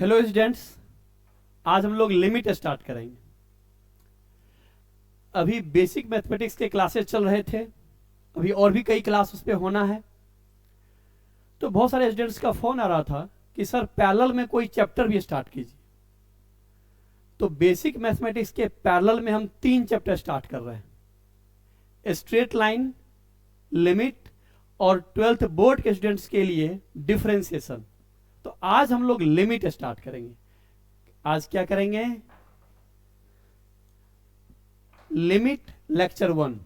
Hello students, आज हम लोग लिमिट स्टार्ट करेंगे। अभी बेसिक मैथमेटिक्स के क्लासेस चल रहे थे, अभी और भी कई क्लास उस पर होना है। तो बहुत सारे स्टूडेंट्स का फोन आ रहा था कि सर पैरेलल में कोई चैप्टर भी स्टार्ट कीजिए। तो बेसिक मैथमेटिक्स के पैरेलल में हम 3 चैप्टर स्टार्ट कर रहे हैं, स्ट्रेट लाइन, लिमिट और 12th बोर्ड के स्टूडेंट्स के लिए डिफरेंशिएशन। तो आज हम लोग लिमिट स्टार्ट करेंगे। आज क्या करेंगे? Limit lecture 1।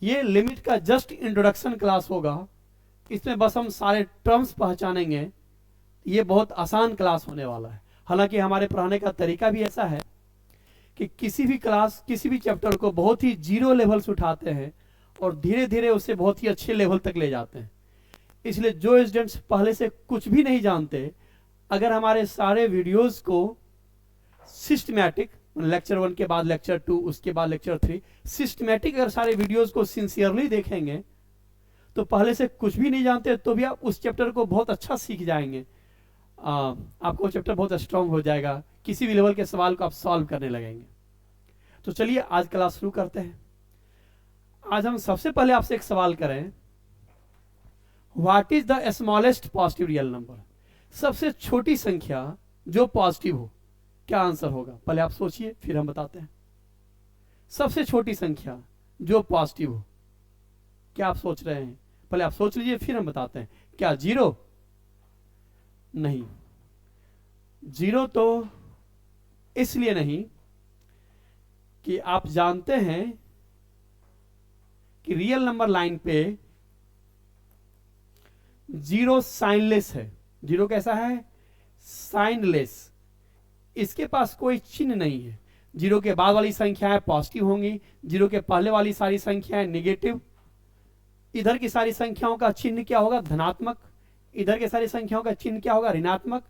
ये लिमिट का जस्ट इंट्रोडक्शन क्लास होगा। इसमें बस हम सारे टर्म्स पहचानेंगे। ये बहुत आसान क्लास होने वाला है। हालांकि हमारे पढ़ाने का तरीका भी ऐसा है कि किसी भी क्लास, किसी भी चैप्टर को बहुत ही जीरो लेवल से उठाते हैं और धीरे धीरे उसे बहुत ही अच्छे लेवल तक ले जाते हैं। इसलिए जो स्टूडेंट्स पहले से कुछ भी नहीं जानते, अगर हमारे सारे वीडियोस को सिस्टमैटिक, लेक्चर 1 के बाद लेक्चर 2, उसके बाद लेक्चर 3, सिस्टमैटिक अगर सारे वीडियोस को सिंसियरली देखेंगे तो पहले से कुछ भी नहीं जानते तो भी आप उस चैप्टर को बहुत अच्छा सीख जाएंगे। आपको चैप्टर बहुत स्ट्रांग हो जाएगा, किसी भी लेवल के सवाल को आप सॉल्व करने लगेंगे। तो चलिए आज क्लास शुरू करते हैं। आज हम सबसे पहले आपसे एक सवाल करें, what is the smallest positive real number? सबसे छोटी संख्या जो पॉजिटिव हो, क्या आंसर होगा? पहले आप सोचिए, फिर हम बताते हैं। सबसे छोटी संख्या जो पॉजिटिव हो, क्या आप सोच रहे हैं? पहले आप सोच लीजिए, फिर हम बताते हैं। क्या 0? नहीं, 0 तो इसलिए नहीं कि आप जानते हैं कि रियल नंबर लाइन पे 0 साइनलेस है। 0 कैसा है? साइनलेस। इसके पास कोई चिन्ह नहीं है। 0 के बाद वाली संख्याएं पॉजिटिव होंगी, 0 के पहले वाली सारी संख्याएं नेगेटिव। इधर की सारी संख्याओं का चिन्ह क्या होगा? धनात्मक। इधर के सारी संख्याओं का चिन्ह क्या होगा? ऋणात्मक।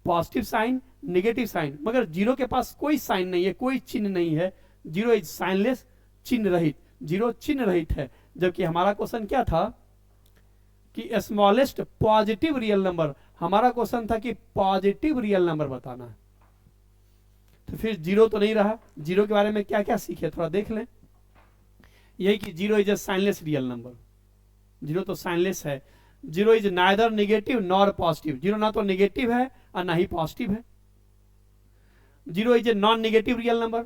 Positive sign, negative sign. मगर 0 के पास कोई साइन नहीं है, कोई चिन्ह नहीं है। 0 इज साइनलेस, चिन्ह रहित। 0 चिन्ह रहित है। जबकि हमारा क्वेश्चन क्या था कि स्मॉलेस्ट पॉजिटिव रियल नंबर। हमारा क्वेश्चन था कि पॉजिटिव रियल नंबर बताना है। तो फिर 0 तो नहीं रहा। 0 के बारे में क्या क्या सीखे थोड़ा देख लें। यही कि 0 is a signless real number. 0 तो साइनलेस है। 0 is neither negative nor positive. 0 ना तो नेगेटिव है और ना ही पॉजिटिव है। 0 is a non negative real number.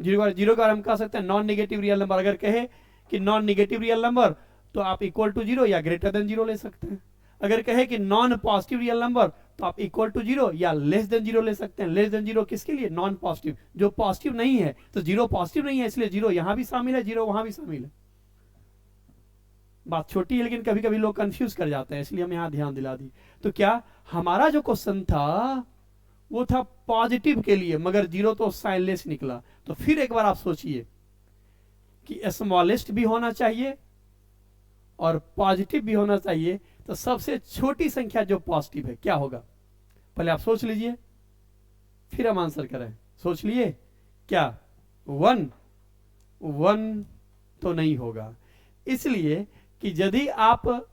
0 के बारे में कह सकते हैं नॉन नेगेटिव रियल नंबर। अगर कहे कि नॉन नेगेटिव रियल नंबर तो आप इक्वल टू 0 या ग्रेटर देन 0 ले सकते हैं। अगर कहे कि नॉन पॉजिटिव रियल नंबर तो आप इक्वल टू 0 या लेस देन 0 ले सकते हैं। लेस देन 0 किसके लिए? नॉन पॉजिटिव, जो पॉजिटिव नहीं है। तो 0 पॉजिटिव नहीं है, इसलिए 0 यहां भी शामिल है, 0 वहां भी शामिल है। बात छोटी है लेकिन कभी कभी लोग कंफ्यूज कर जाते हैं, इसलिए हम यहां ध्यान दिला दी। तो क्या हमारा जो क्वेश्चन था वो था पॉजिटिव के लिए, मगर 0 तो साइनलेस निकला। तो फिर एक बार आप सोचिए कि स्मॉलेस्ट भी होना चाहिए और पॉजिटिव भी होना चाहिए। तो सबसे छोटी संख्या जो पॉजिटिव है क्या होगा? पहले आप सोच लीजिए, फिर हम आंसर करें। सोच लिए क्या? 1? 1 तो नहीं होगा। इसलिए कि यदि आप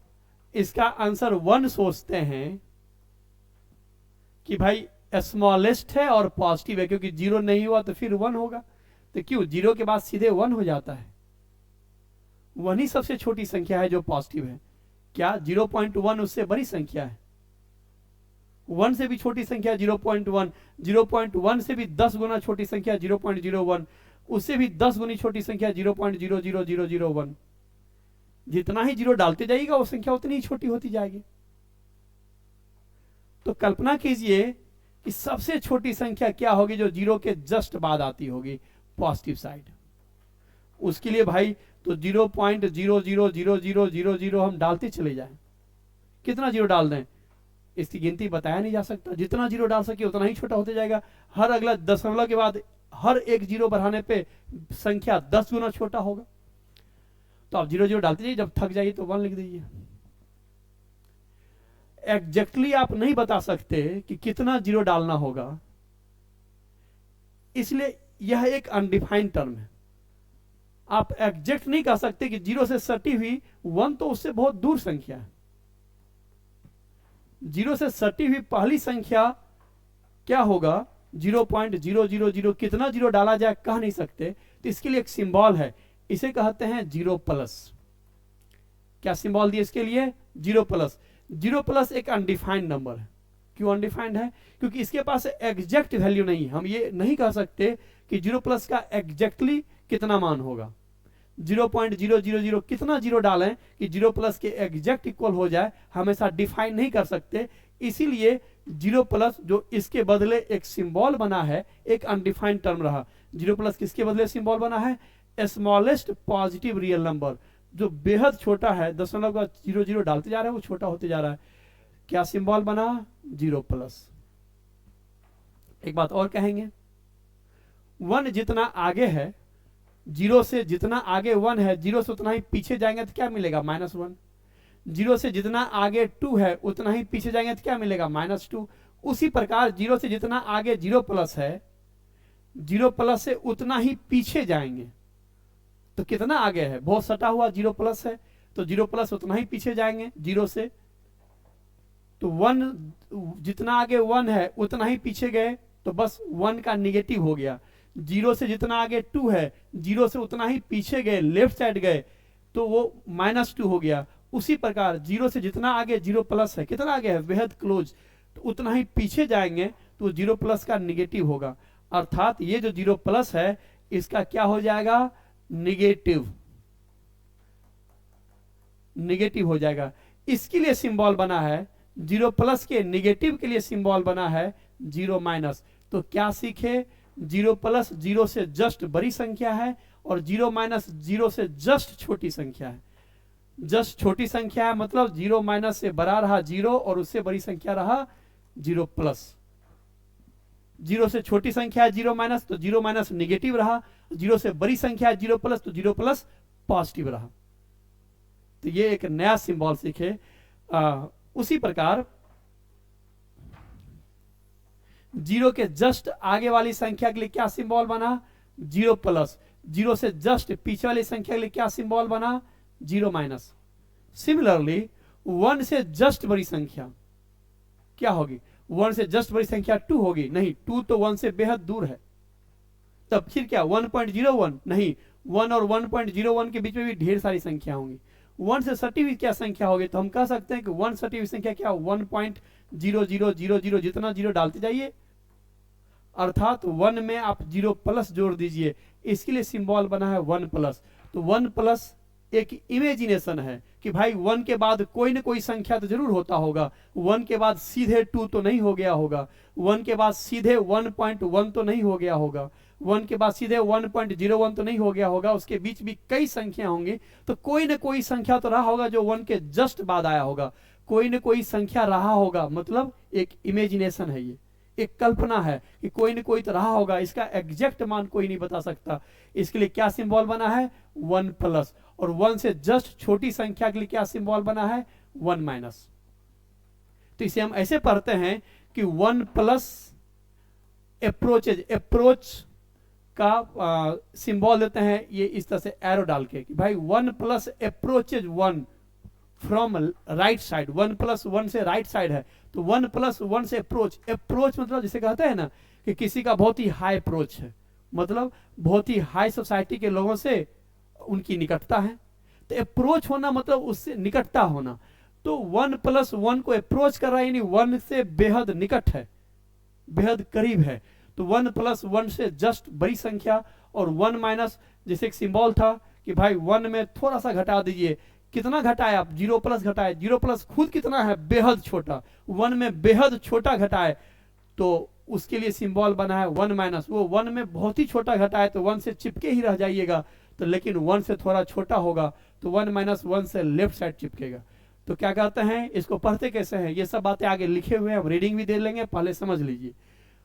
इसका आंसर 1 सोचते हैं कि भाई स्मॉलेस्ट है और पॉजिटिव है, क्योंकि 0 नहीं हुआ तो फिर 1 होगा। तो क्यों 0 के बाद सीधे 1 हो जाता है? 1 ही सबसे छोटी संख्या है जो पॉजिटिव है। क्या 0.1 उससे बड़ी संख्या है? 1 से भी छोटी संख्या 0.1, 0.1 से भी 10 गुना छोटी संख्या 0.01, उससे भी 10 गुनी छोटी संख्या 0.00001। जितना ही 0 डालते जाइएगा वो संख्या उतनी ही छोटी होती जाएगी। तो कल्पना कीजिए कि सबसे छोटी संख्या क्या होगी जो 0 के जस्ट बाद आती होगी पॉजिटिव साइड। उसके लिए भाई तो 0.000000 हम डालते चले जाएं। कितना 0 डाल दें इसकी गिनती बताया नहीं जा सकता। जितना 0 डाल सके उतना ही छोटा होते जाएगा। हर अगला दशमलव के बाद हर एक 0 बढ़ाने पे संख्या 10 गुना छोटा होगा। तो आप 0 0 डालते जाइए, जब थक जाइए तो 1 लिख दीजिए। एग्जैक्टली आप नहीं बता सकते कि कितना 0 डालना होगा, इसलिए यह एक अनडिफाइंड टर्म है। आप एग्जैक्ट नहीं कह सकते कि 0 से सटी हुई 1 तो उससे बहुत दूर संख्या है। जीरो से सटी हुई पहली संख्या क्या होगा, 0.000, कितना जीरो डाला जाए कह नहीं सकते, तो इसके लिए एक सिंबल है, इसे कहते हैं जीरो प्लस। क्या सिंबल दिए इसके लिए, जीरो प्लस। जीरो प्लस एक अनडिफाइंड नंबर है। क्यों अनडिफाइंड है, क्योंकि इसके पास एग्जैक्ट वैल्यू नहीं है। हम ये नहीं कह सकते कि जीरो प्लस का एग्जैक्टली कितना मान होगा, 0.000 कितना जीरो डालें कि जीरो प्लस के एग्जैक्ट इक्वल हो जाए, हमेशा डिफाइन नहीं कर सकते। इसीलिए जीरो प्लस जो इसके बदले एक सिंबल बना है, एक अनडिफाइंड टर्म रहा। जीरो प्लस किसके बदले सिंबल बना है, स्मॉलेस्ट पॉजिटिव रियल नंबर, जो बेहद छोटा है, दशमलव का 00 डालते जा रहे हैं वो छोटा होते जा रहा है। क्या सिंबल बना, जीरो प्लस। एक बात और कहेंगे, वन जितना आगे है, जीरो से जितना आगे वन है, जीरो से उतना ही पीछे जाएंगे तो क्या मिलेगा, -1। जीरो से जितना आगे 2 है, उतना ही पीछे जाएंगे तो क्या मिलेगा, -2। उसी प्रकार जीरो से जितना आगे जीरो प्लस है, जीरो प्लस से उतना ही पीछे जाएंगे तो कितना आगे है, बहुत सटा हुआ जीरो प्लस है, तो जीरो प्लस उतना ही पीछे जाएंगे जीरो से। तो वन जितना आगे वन है उतना ही पीछे गए, तो बस वन का निगेटिव हो गया। जीरो से जितना आगे 2 है, जीरो से उतना ही पीछे गए, लेफ्ट साइड गए, तो वो -2 हो गया। उसी प्रकार जीरो से जितना आगे जीरो प्लस है, कितना आगे है, बेहद क्लोज, तो उतना ही पीछे जाएंगे तो जीरो प्लस का निगेटिव होगा। अर्थात ये जो जीरो प्लस है इसका क्या हो जाएगा, निगेटिव, निगेटिव हो जाएगा। इसके लिए सिंबल बना है, जीरो प्लस के निगेटिव के लिए सिंबल बना है जीरो माइनस। तो क्या सीखे, जीरो प्लस जीरो से जस्ट बड़ी संख्या है और जीरो माइनस जीरो से जस्ट छोटी संख्या है। जस्ट छोटी संख्या है मतलब जीरो माइनस से बड़ा रहा जीरो और उससे बड़ी संख्या रहा जीरो प्लस। जीरो से छोटी संख्या है जीरो माइनस, तो जीरो माइनस निगेटिव रहा। जीरो से बड़ी संख्या है जीरो प्लस, तो जीरो प्लस पॉजिटिव रहा। तो ये एक नया सिंबल सीखे। उसी प्रकार जीरो के जस्ट आगे वाली संख्या के लिए क्या सिंबल बना, जीरो प्लस। जीरो से जस्ट पीछे वाली संख्या के लिए क्या सिंबल बना, जीरो माइनस। सिमिलरली वन से जस्ट बड़ी संख्या क्या होगी, वन से जस्ट बड़ी संख्या 2 होगी, नहीं 2 तो 1 से बेहद दूर है। तब फिर क्या 1.01, नहीं 1 और 1.01 के बीच में भी ढेर सारी संख्या होंगी। 1 से सटी हुई क्या संख्या होगी, तो हम कह सकते हैं कि 1 सटी हुई संख्या क्या, 1.0000, जितना जीरो डालते जाइए, अर्थात 1 में आप जीरो प्लस जोड़ दीजिए। इसके लिए सिंबल बना है 1 प्लस। तो 1 प्लस एक इमेजिनेशन है कि भाई 1 के बाद कोई ना कोई संख्या तो जरूर होता होगा। 1 के बाद सीधे 2 तो नहीं हो गया होगा, 1 के बाद सीधे 1.1 तो नहीं हो गया होगा, 1 के बाद सीधे 1.01 तो नहीं हो गया होगा, उसके बीच भी कई संख्या होंगी। तो कोई ना कोई संख्या तो रहा होगा जो 1 के जस्ट बाद आया होगा, कोई ना कोई संख्या रहा होगा। मतलब एक इमेजिनेशन है, ये एक कल्पना है कि कोई ना कोई तो रहा होगा, इसका एग्जैक्ट मान कोई नहीं बता सकता। इसके लिए क्या सिंबल बना है, 1 प्लस। और 1 से जस्ट छोटी संख्या के लिए क्या सिंबल बना है, 1 माइनस। तो इसे हम ऐसे पढ़ते हैं कि 1 प्लस अप्रोचेज, अप्रोच का सिंबल देते हैं ये इस तरह से एरो डाल के कि भाई 1 plus approaches 1 from right side. 1 plus 1 से राइट साइड है, तो 1 प्लस 1 से अप्रोच। अप्रोच मतलब जिसे कहते हैं ना कि किसी का बहुत ही हाई अप्रोच है, मतलब बहुत ही हाई सोसाइटी के लोगों से उनकी निकटता है। तो अप्रोच होना मतलब उससे निकटता होना। तो 1 प्लस 1 को अप्रोच कर रहा है, यानी 1 से बेहद निकट है, बेहद करीब है। तो 1 प्लस 1 से जस्ट बड़ी संख्या, और 1 माइनस जैसे एक सिंबल था कि भाई 1 में थोड़ा सा घटा दीजिए। कितना घटाए आप, 0 प्लस घटाए, 0 प्लस खुद कितना है, बेहद छोटा। 1 में बेहद छोटा घटाए तो उसके लिए सिंबल बना है 1 माइनस। वो 1 में बहुत ही छोटा घटाए तो 1 से चिपके ही रह जाइएगा, तो लेकिन 1 से थोड़ा छोटा होगा तो 1 माइनस 1 से लेफ्ट साइड चिपकेगा। तो क्या कहते हैं, इसको पढ़ते कैसे हैं, ये सब बातें आगे लिखे हुए हैं, हम रीडिंग भी दे लेंगे, पहले समझ लीजिए।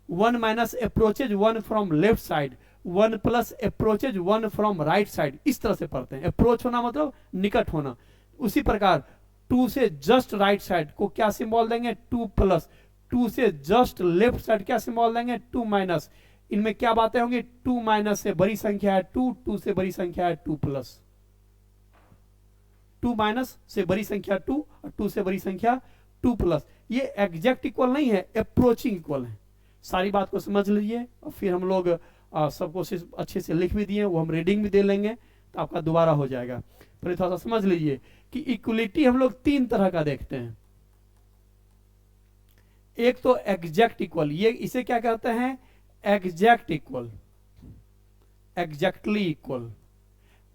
1 minus approaches 1 from left side, 1 plus approaches 1 from right side. इस तरह से पढ़ते हैं। अप्रोच होना मतलब निकट होना। उसी प्रकार 2 से जस्ट राइट साइड को क्या सिंबल देंगे, 2 प्लस। 2 से जस्ट लेफ्ट साइड क्या सिंबल देंगे, 2 माइनस। इनमें क्या बातें होंगी, 2 माइनस से बड़ी संख्या है 2, 2 से बड़ी संख्या है 2 प्लस। 2 माइनस से बड़ी संख्या 2 और 2 से बड़ी संख्या 2 प्लस, ये एग्जैक्ट इक्वल नहीं है, अप्रोचिंग इक्वल है। सारी बात को समझ लीजिए और फिर हम लोग सब कोशिश अच्छे से लिख भी दिए, वो हम रीडिंग भी दे लेंगे तो आपका दोबारा हो जाएगा। पहले थोड़ा सा समझ लीजिए कि इक्वलिटी हम लोग 3 तरह का देखते हैं। एक तो एग्जैक्ट इक्वल, ये इसे क्या कहते हैं, एग्जैक्ट इक्वल, एग्जैक्टली इक्वल।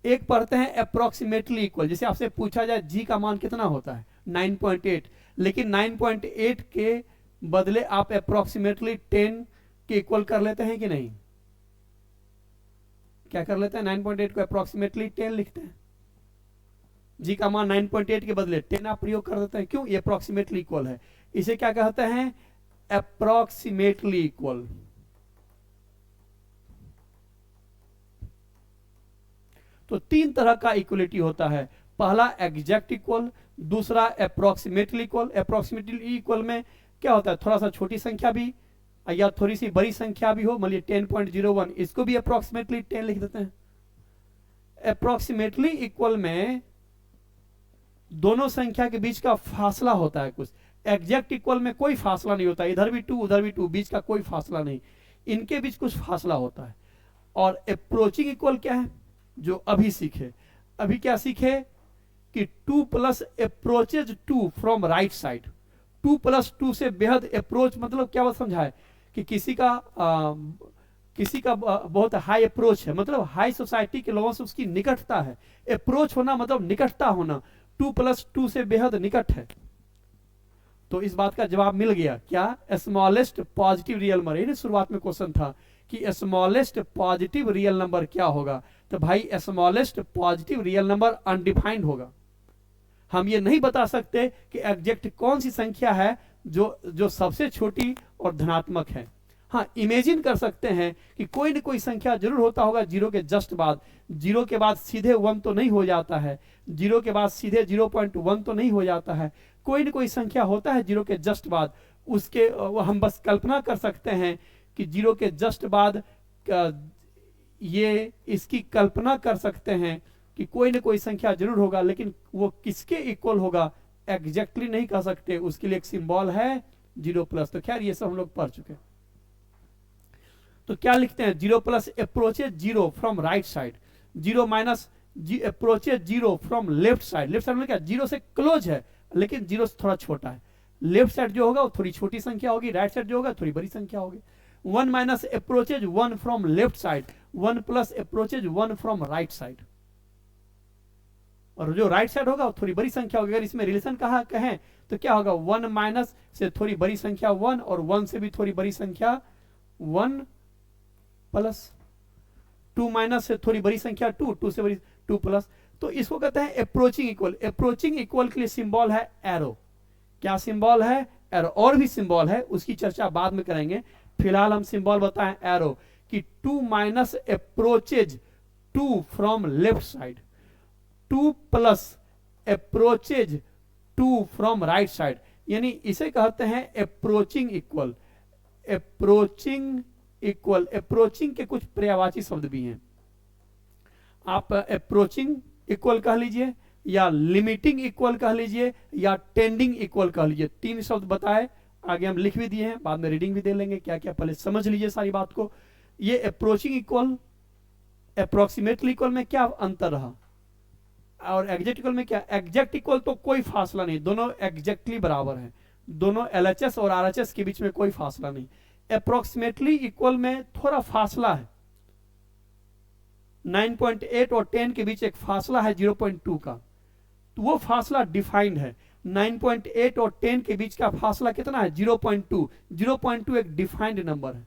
एक पढ़ते हैं अप्रोक्सीमेटली इक्वल, जैसे आपसे पूछा जाए जी का मान कितना होता है 9.8, लेकिन 9.8 के बदले आप अप्रोक्सीमेटली 10 के इक्वल कर लेते हैं कि नहीं? क्या कर लेते हैं? 9.8 को अप्रोक्सीमेटली 10 लिखते हैं। जी का मान 9.8 के बदले 10 आप प्रयोग कर देते हैं, क्यों? ये अप्रोक्सीमेटली इक्वल है। इसे क्या कहते हैं? Approximately equal. तो 3 तरह का इक्वलिटी होता है। पहला एग्जैक्ट इक्वल, दूसरा अप्रोक्सीमेटली इक्वल। अप्रोक्सीमेटली इक्वल में क्या होता है, थोड़ा सा छोटी संख्या भी या थोड़ी सी बड़ी संख्या भी हो, मान लीजिए 10.01, इसको भी अप्रोक्सीमेटली 10 लिख देते हैं। अप्रोक्सीमेटली इक्वल में दोनों संख्या के बीच का फासला होता है कुछ। एग्जैक्ट इक्वल में कोई फासला नहीं होता, इधर भी 2 उधर भी 2, बीच का कोई फासला नहीं, इनके बीच कुछ फासला होता है। और अप्रोचिंग इक्वल क्या है, जो अभी सीखे, अभी क्या सीखे कि 2 plus approaches 2 from right side. 2 plus 2 से बेहद अप्रोच मतलब क्या बात समझाए कि किसी का बहुत हाई अप्रोच है, मतलब हाई सोसाइटी के लोगों से उसकी निकटता है। अप्रोच होना मतलब निकटता होना, 2 प्लस 2 से बेहद निकट है। तो इस बात का जवाब मिल गया क्या? Smallest positive real number. ये शुरुआत में क्वेश्चन था कि स्मॉलेस्ट पॉजिटिव रियल नंबर क्या होगा, तो भाई smallest positive real number undefined होगा। हम ये नहीं बता सकते कि एग्जैक्ट कौन सी संख्या है जो सबसे छोटी और धनात्मक है। हाँ, इमेजिन कर सकते हैं कि कोई न कोई संख्या जरूर होता होगा जीरो के जस्ट बाद। जीरो के बाद सीधे 1 तो नहीं हो जाता है, जीरो के बाद सीधे 0.1 तो नहीं हो जाता है, कोई न कोई संख्या होता है जीरो के जस्ट बाद। उसके हम बस कल्पना कर सकते हैं कि जीरो के जस्ट बाद ये इसकी कल्पना कर सकते हैं कि कोई न कोई संख्या जरूर होगा, लेकिन वो किसके इक्वल होगा एग्जैक्टली नहीं कह सकते। उसके लिए एक सिंबल है 0+। तो खैर ये सब हम लोग पढ़ चुके हैं। तो क्या लिखते हैं? 0+ approaches 0 from right side, 0 minus approaches 0 from left side. Left side में क्या 0 से क्लोज है, लेकिन 0 से थोड़ा छोटा है। लेफ्ट साइड जो होगा वो थोड़ी छोटी संख्या होगी, राइट साइड जो होगा थोड़ी बड़ी संख्या होगी। 1 minus approaches 1 from left side, 1 plus approaches 1 from right side. और जो राइट साइड होगा वो थोड़ी बड़ी संख्या होगी। अगर इसमें रिलेशन कहें तो क्या होगा? 1 माइनस से थोड़ी बड़ी संख्या 1 और 1 से भी थोड़ी बड़ी संख्या 1 प्लस 2 माइनस से थोड़ी बड़ी संख्या 2, 2 से बड़ी 2 प्लस। तो इसको कहते हैं अप्रोचिंग इक्वल। अप्रोचिंग इक्वल के लिए सिंबल है एरो। क्या सिंबल है? एरो। और भी सिंबल है, उसकी चर्चा बाद में करेंगे। फिलहाल हम सिंबल बताएं एरो कि 2 minus approaches 2 from left side, 2 plus approaches 2 from right side, यानी इसे कहते हैं approaching equal. Approaching equal, approaching के कुछ पर्यायवाची शब्द भी हैं। आप अप्रोचिंग इक्वल कह लीजिए, या लिमिटिंग इक्वल कह लीजिए, या टेंडिंग इक्वल कह लीजिए। 3 शब्द बताए, आगे हम लिख भी दिए हैं, बाद में रीडिंग भी दे लेंगे क्या क्या, पहले समझ लीजिए सारी बात को। ये अप्रोचिंग इक्वल अप्रोक्सीमेटली इक्वल में क्या अंतर रहा, और एग्जैक्ट इक्वल में क्या? एग्जैक्ट इक्वल तो कोई फासला नहीं, दोनों एग्जैक्टली बराबर हैं, दोनों LHS और RHS के बीच में कोई फासला नहीं। अप्रोक्सीमेटली इक्वल में थोड़ा फासला है, 9.8 और 10 के बीच एक फासला है 0.2 का, तो वो फासला डिफाइंड है। 9.8 और 10 के बीच का फासला कितना है? 0.2। 0.2 एक डिफाइंड नंबर है,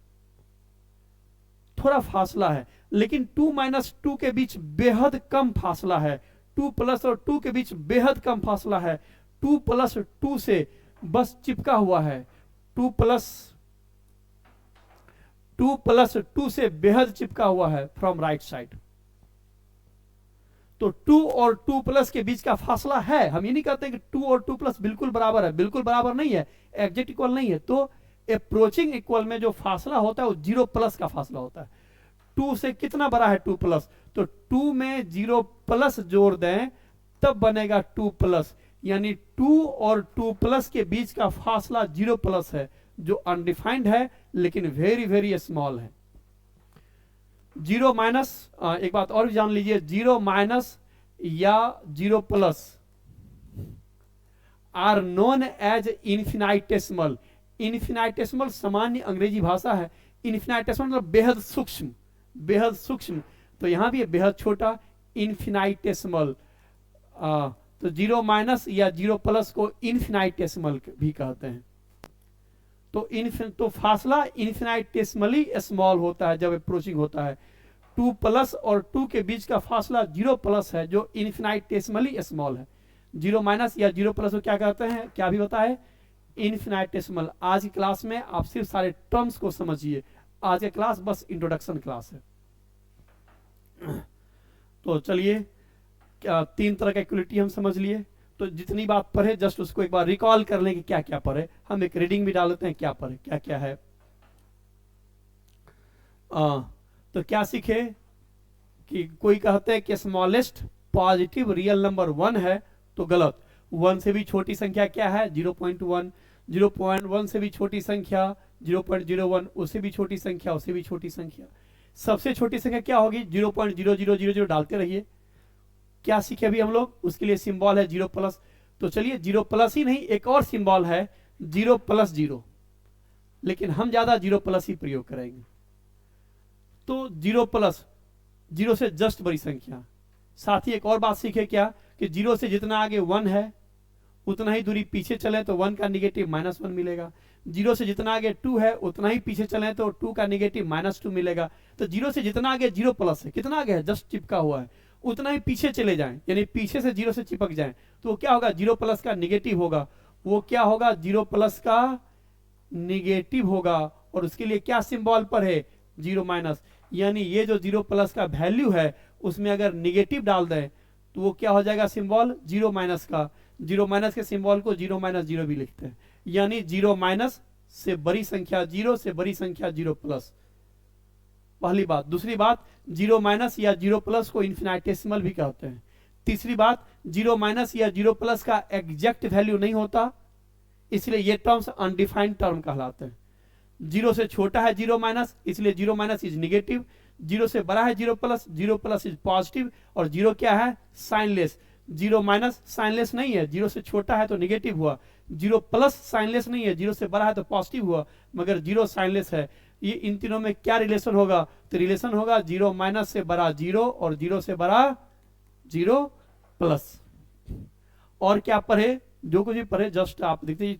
थोड़ा फासला है। लेकिन 2 माइनस 2 के बीच बेहद कम फासला है, 2 प्लस और 2 के बीच बेहद कम फासला है। 2 प्लस 2 से बस चिपका हुआ है, 2 प्लस 2 से बेहद चिपका हुआ है फ्रॉम राइट साइड। तो 2 और 2 प्लस के बीच का फासला है। हम ये नहीं कहते कि 2 और 2 प्लस बिल्कुल बराबर है, बिल्कुल बराबर नहीं है, एग्जैक्ट इक्वल नहीं है। तो अप्रोचिंग इक्वल में जो फासला होता है वो 0 प्लस का फासला होता है। 2 से कितना बड़ा है 2 प्लस, तो 2 में 0 प्लस जोड़ दें तब बनेगा 2 प्लस, यानी 2 और 2 प्लस के बीच का फासला 0 प्लस है, जो अनडिफाइंड है लेकिन वेरी वेरी स्मॉल है। 0 माइनस, एक बात और भी जान लीजिए, 0 माइनस या 0 प्लस आर नोन एज इन्फिनाइटेसिमल। इन्फिनाइटेसिमल सामान्य अंग्रेजी भाषा है। इन्फिनाइटेसिमल मतलब बेहद सूक्ष्म, बेहद सूक्ष्म। तो यहां भी बेहद छोटा, इन्फिनाइटेसिमल। तो 0 माइनस या 0 प्लस को इन्फिनाइटेसिमल भी कहते हैं। तो फासला इन्फिनाइटेसिमली स्मॉल होता है जब अप्रोचिंग होता है। 2 प्लस और 2 के बीच का फासला 0 प्लस है, जो इन्फिनाइटेसिमली स्मॉल है। 0 माइनस या 0 प्लस को क्या कहते हैं, क्या भी होता है, इन्फिनाइटेसिमल। आज की क्लास में आप सिर्फ सारे टर्म्स को समझिए। आज की क्लास बस इंट्रोडक्शन क्लास है। तो चलिए, 3 तरह का इक्वलिटी हम समझ लिए। तो जितनी बात पढ़े जस्ट उसको एक बार रिकॉल कर लें कि क्या क्या पढ़े। हम एक रीडिंग भी डाल देते हैं, क्या पढ़े, क्या क्या है। तो क्या सीखे कि कोई कहते हैं कि स्मॉलेस्ट पॉजिटिव रियल नंबर 1 है, तो गलत। 1 से भी छोटी संख्या क्या है, 0.1। 0.1 से भी छोटी संख्या 0.01, उससे भी छोटी संख्या, उससे भी छोटी संख्या। सबसे छोटी संख्या क्या होगी, 0.0000 डालते रहिए। क्या सीखे अभी हम लोग, उसके लिए सिंबल है 0 प्लस। तो चलिए 0 प्लस ही नहीं, एक और सिंबल है 0 प्लस 0, लेकिन हम ज्यादा 0 प्लस ही प्रयोग करेंगे। तो 0 प्लस, 0 से जस्ट बड़ी संख्या। साथ ही एक और बात सीखे क्या, कि 0 से जितना आगे 1 है उतना ही दूरी पीछे चले तो 1 का निगेटिव -1 मिलेगा। 0 से जितना आगे 2 है उतना ही पीछे चले तो 2 का निगेटिव -2 मिलेगा। तो 0 से जितना आगे 0 प्लस है, कितना आगे है, जस्ट चिपका हुआ है, उतना ही पीछे चले जाएं, यानी पीछे से 0 से चिपक जाएं, तो क्या होगा, 0 प्लस का निगेटिव होगा। वो क्या होगा, 0 प्लस का निगेटिव होगा। और उसके लिए क्या सिंबल पर है, 0 माइनस। यानी ये जो 0 प्लस का वैल्यू है उसमें अगर निगेटिव डाल दें तो वो क्या हो जाएगा, सिंबल 0 माइनस का। 0 माइनस के सिंबल को 0 माइनस 0 भी लिखते हैं। यानी 0 माइनस से बड़ी संख्या 0, से बड़ी संख्या 0 प्लस। पहली बात। दूसरी बात, 0 माइनस या 0 प्लस को इन्फिनाइटेसिमल भी कहते हैं। तीसरी बात, 0 माइनस या 0 प्लस का एग्जैक्ट वैल्यू नहीं होता, इसलिए ये टर्म्स अनडिफाइंड टर्म कहलाते हैं। 0 से छोटा है 0 माइनस, इसलिए 0 माइनस इज निगेटिव। 0 से बड़ा है 0 प्लस, 0 प्लस इज पॉजिटिव। और 0 क्या है, साइनलेस। 0 माइनस साइनलेस नहीं है, 0 से छोटा है तो निगेटिव हुआ। 0 प्लस साइनलेस नहीं है, 0 से बड़ा है तो पॉजिटिव हुआ, मगर 0 साइनलेस है। ये इन तीनों में क्या रिलेशन होगा, तो रिलेशन होगा 0 माइनस से बड़ा 0 और 0 से बड़ा 0 प्लस। और क्या पढ़े, जो कुछ भी पढ़े जस्ट आप देखते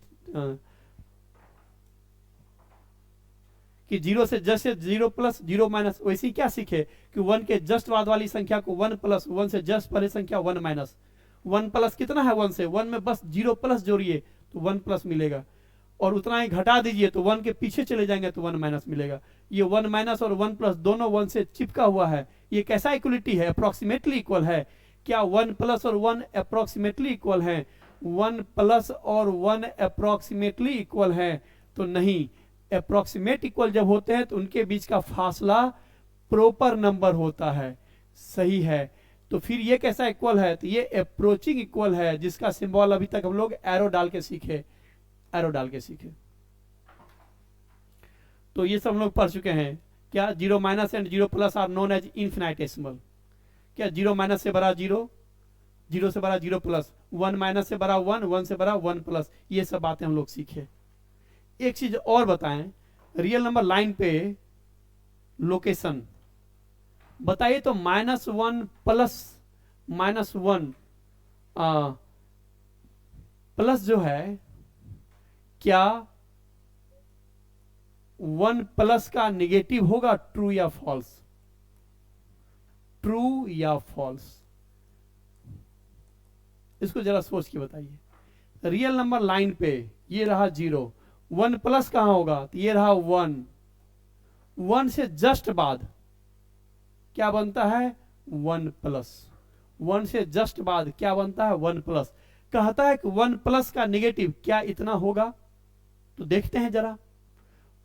कि 0 से जस्ट 0 प्लस 0 माइनस। वैसे क्या सीखे कि 1 के जस्ट बाद वाली संख्या को 1 प्लस, 1 से जस्ट पहले संख्या 1 माइनस। 1 प्लस कितना है 1 से, 1 में बस 0 प्लस जोड़िए तो 1 प्लस मिलेगा, और उतना ही घटा दीजिए तो 1 के पीछे चले जाएंगे तो 1 माइनस मिलेगा। ये 1 माइनस और 1 प्लस दोनों 1 से चिपका हुआ है। ये कैसा इक्वलिटी है, अप्रोक्सीमेटली इक्वल है। क्या 1 प्लस और 1 अप्रोक्सीमेटली इक्वल है, 1 प्लस और 1 अप्रोक्सीमेटली इक्वल है, तो नहीं। अप्रोक्सीमेट इक्वल जब होते हैं तो उनके बीच का फासला प्रॉपर नंबर होता है, सही है। तो फिर ये कैसा इक्वल है, तो ये अप्रोचिंग इक्वल है, जिसका सिंबल अभी तक हम लोग एरो डाल के सीखे, एरो डाल के सीखे। तो ये सब हम लोग पढ़ चुके हैं। क्या 0 minus and 0 plus are known as infinitesimal. क्या 0 माइनस से बड़ा 0, 0 से बड़ा 0 प्लस, 1 माइनस से बड़ा 1, 1 से बड़ा 1 प्लस। ये सब बातें हम लोग सीखे। एक चीज और बताएं, रियल नंबर लाइन पे लोकेशन बताइए तो -1 प्लस -1 प्लस जो है, क्या 1 प्लस का निगेटिव होगा, ट्रू या फॉल्स, ट्रू या फॉल्स? इसको जरा सोच के बताइए। रियल नंबर लाइन पे ये रहा 0, 1 प्लस कहां होगा, तो ये रहा 1। 1 से जस्ट बाद क्या बनता है, 1 प्लस। 1 से जस्ट बाद क्या बनता है, 1 प्लस। कहता है कि 1 प्लस का निगेटिव क्या इतना होगा, तो देखते हैं जरा।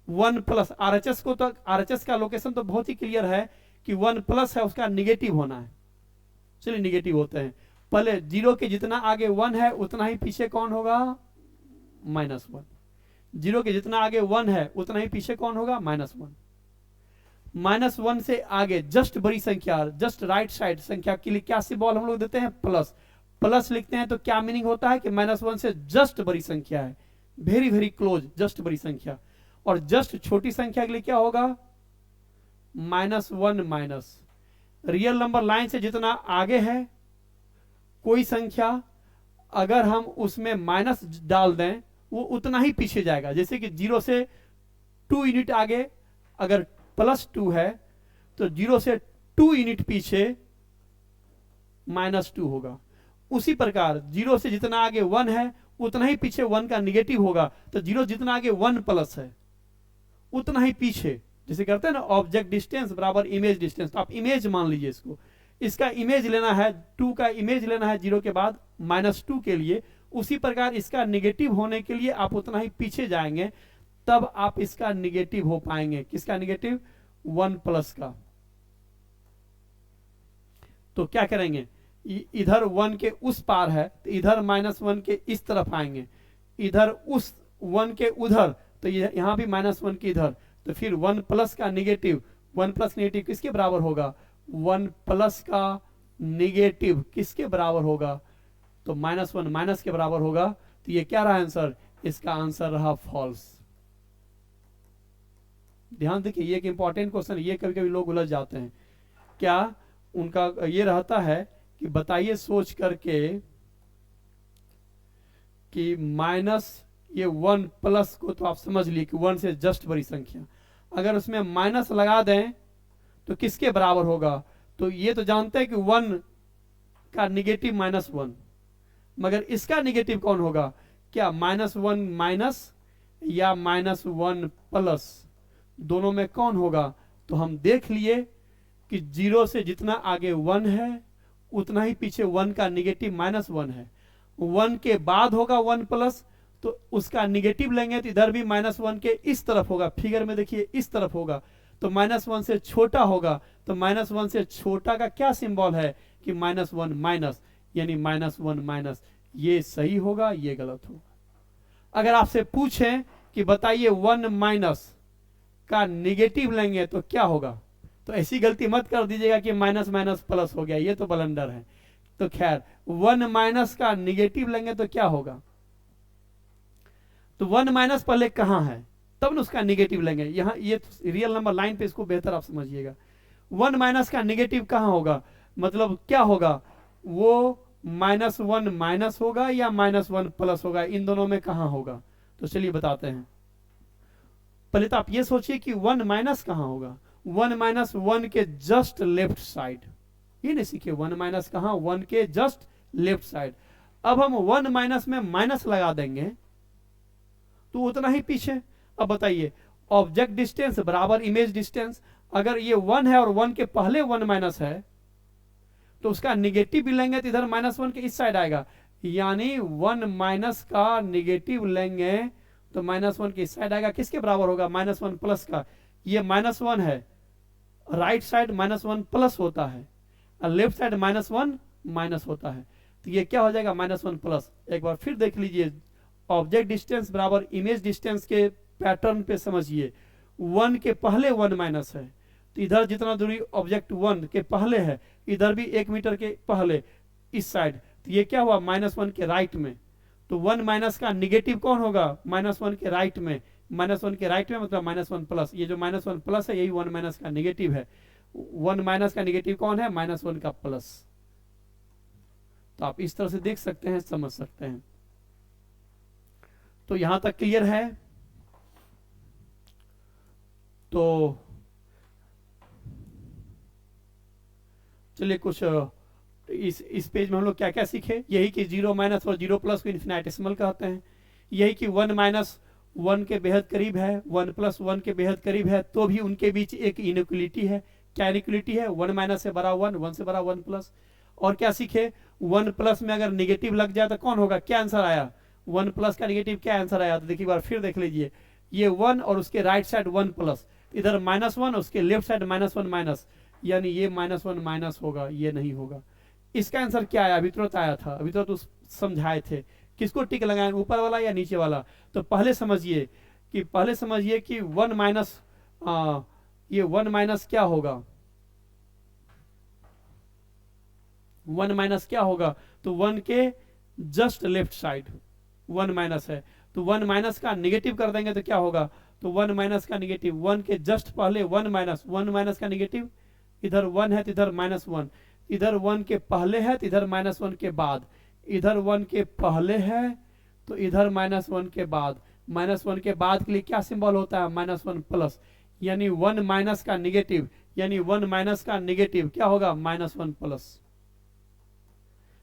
1 प्लस आरएचएस को, तो आरएचएस का लोकेशन तो बहुत ही क्लियर है कि 1 प्लस है, उसका निगेटिव होना है। चलिए निगेटिव होते हैं। पहले जीरो के जितना आगे 1 है उतना ही पीछे कौन होगा, -1। जीरो के जितना आगे 1 है उतना ही पीछे कौन होगा, -1। -1 से आगे जस्ट बड़ी संख्या, जस्ट राइट साइड संख्या के लिए क्या सिंबल हम लोग देते हैं, प्लस। प्लस लिखते हैं तो क्या मीनिंग होता है कि -1 से जस्ट बड़ी संख्या है, वेरी वेरी क्लोज, जस्ट बड़ी संख्या। और जस्ट छोटी संख्या के लिए क्या होगा, -1 माइनस। रियल नंबर लाइन से जितना आगे है कोई संख्या, अगर हम उसमें माइनस डाल दें वो उतना ही पीछे जाएगा। जैसे कि 0 से 2 यूनिट आगे अगर +2 है तो 0 से 2 यूनिट पीछे -2 होगा। उसी प्रकार 0 से जितना आगे 1 है उतना ही पीछे 1 का निगेटिव होगा। तो 0 जितना आगे 1 प्लस है उतना ही पीछे, जैसे करते हैं ना ऑब्जेक्ट डिस्टेंस बराबर इमेज डिस्टेंस, तो आप इमेज मान लीजिए इसको, इसका इमेज लेना है 2 का इमेज लेना है 0 के बाद -2 के लिए। उसी प्रकार इसका निगेटिव होने के लिए आप उतना ही पीछे जाएंगे तब आप इसका निगेटिव हो पाएंगे। किसका निगेटिव, 1 प्लस का। तो क्या करेंगे, इधर 1 के उस पार है तो इधर -1 के इस तरफ आएंगे, इधर उस 1 के उधर तो यहां भी -1 के इधर, तो फिर 1 प्लस का निगेटिव, 1 प्लस निगेटिव किसके बराबर होगा, 1 प्लस का निगेटिव किसके बराबर होगा, तो -1 माइनस के बराबर होगा। तो ये क्या रहा आंसर, इसका आंसर रहा फॉल्स। ध्यान देखिए ये एक इंपॉर्टेंट क्वेश्चन, ये कभी कभी लोग उलझ जाते हैं। क्या उनका ये रहता है कि बताइए सोच करके कि माइनस ये 1 प्लस को तो आप समझ लिए कि 1 से जस्ट बड़ी संख्या, अगर उसमें माइनस लगा दें तो किसके बराबर होगा, तो ये तो जानते हैं कि 1 का निगेटिव -1, मगर इसका निगेटिव कौन होगा, क्या -1 माइनस या -1 प्लस, दोनों में कौन होगा। तो हम देख लिए कि 0 से जितना आगे 1 है उतना ही पीछे 1 का निगेटिव -1 है। 1 के बाद होगा 1 प्लस, तो उसका निगेटिव लेंगे तो इधर भी -1 के इस तरफ होगा, फिगर में देखिए इस तरफ होगा, तो -1 से छोटा होगा। तो -1 से छोटा का क्या सिंबल है कि -1 माइनस, यानी -1 माइनस। ये सही होगा, ये गलत होगा। अगर आपसे पूछें कि बताइए 1 माइनस का निगेटिव लेंगे तो क्या होगा, तो ऐसी गलती मत कर दीजिएगा कि माइनस माइनस प्लस हो गया, ये तो ब्लंडर है। तो खैर 1 माइनस का निगेटिव लेंगे तो क्या होगा, तो 1 माइनस पहले कहां है तब न उसका निगेटिव लेंगे। यहां ये रियल नंबर लाइन पे इसको बेहतर आप समझिएगा। 1 माइनस का निगेटिव कहां होगा, मतलब क्या होगा, वो -1 माइनस होगा या -1 प्लस होगा, इन दोनों में कहां होगा। तो चलिए बताते हैं। पहले तो आप ये सोचिए कि 1 माइनस कहां होगा, 1 माइनस 1 के जस्ट लेफ्ट साइड, ये नहीं सीखे 1 माइनस कहां, 1 के जस्ट लेफ्ट साइड। अब हम 1 माइनस में माइनस लगा देंगे तो उतना ही पीछे। अब बताइए ऑब्जेक्ट डिस्टेंस बराबर इमेज डिस्टेंस, अगर ये 1 है और 1 के पहले 1 माइनस है तो उसका निगेटिव भी लेंगे तो इधर -1 के इस साइड आएगा, यानी 1 माइनस का निगेटिव लेंगे तो -1 के इस साइड आएगा। किसके बराबर होगा, -1 प्लस का। ये -1 है, राइट साइड -1 प्लस होता है और लेफ्ट साइड -1 माइनस होता है, तो ये क्या हो जाएगा, -1 प्लस। एक बार फिर देख लीजिए, ऑब्जेक्ट डिस्टेंस बराबर इमेज डिस्टेंस के पैटर्न पे समझिए। 1 के पहले 1 माइनस है तो इधर जितना दूरी ऑब्जेक्ट 1 के पहले है इधर भी 1 मीटर के पहले इस साइड, तो ये क्या हुआ, -1 के राइट में। तो 1 माइनस का निगेटिव कौन होगा, -1 के राइट में, -1 के राइट में मतलब -1 प्लस। ये जो -1 प्लस है यही 1 माइनस का निगेटिव है। 1 माइनस का निगेटिव कौन है, -1 का प्लस। तो आप इस तरह से देख सकते हैं, समझ सकते हैं। तो यहां तक क्लियर है। तो चलिए कुछ इस पेज में हम लोग क्या क्या सीखे, यही कि 0 माइनस और 0 प्लस को इन्फिनिटेसिमल कहते हैं। यही कि 1 माइनस 1 के बेहद करीब है, 1 प्लस 1 के बेहद करीब है, तो भी उनके बीच एक इनइक्वलिटी है। क्या इनइक्वलिटी है, 1 माइनस से बड़ा 1, 1 से बड़ा 1 प्लस। और क्या सीखे, 1 प्लस में अगर निगेटिव लग जाए तो कौन होगा, क्या आंसर आया, 1 प्लस का निगेटिव क्या आंसर आया। तो देखिए बार फिर देख लीजिए, ये 1 और उसके राइट साइड 1 प्लस, इधर -1 उसके लेफ्ट साइड -1 माइनस, यानी ये -1 माइनस होगा, ये नहीं होगा। इसका आंसर क्या आया, अभी तुरंत आया था, अभी तुरंत समझाए थे। किसको टिक लगाए, ऊपर वाला या नीचे वाला? तो पहले समझिए कि 1 माइनस, ये 1 माइनस क्या होगा, 1 माइनस क्या होगा? तो 1 के जस्ट लेफ्ट साइड 1 माइनस है, तो 1 माइनस का निगेटिव कर देंगे तो क्या होगा? तो 1 माइनस का निगेटिव, 1 के जस्ट पहले 1 माइनस का निगेटिव, इधर 1 है तो इधर -1, इधर 1 के पहले है तो इधर -1 के बाद, इधर 1 के पहले है तो इधर -1 के बाद, -1 के बाद के लिए क्या सिंबल होता है? -1 प्लस, यानी 1 माइनस का निगेटिव, यानी 1 माइनस का निगेटिव क्या होगा? -1 प्लस।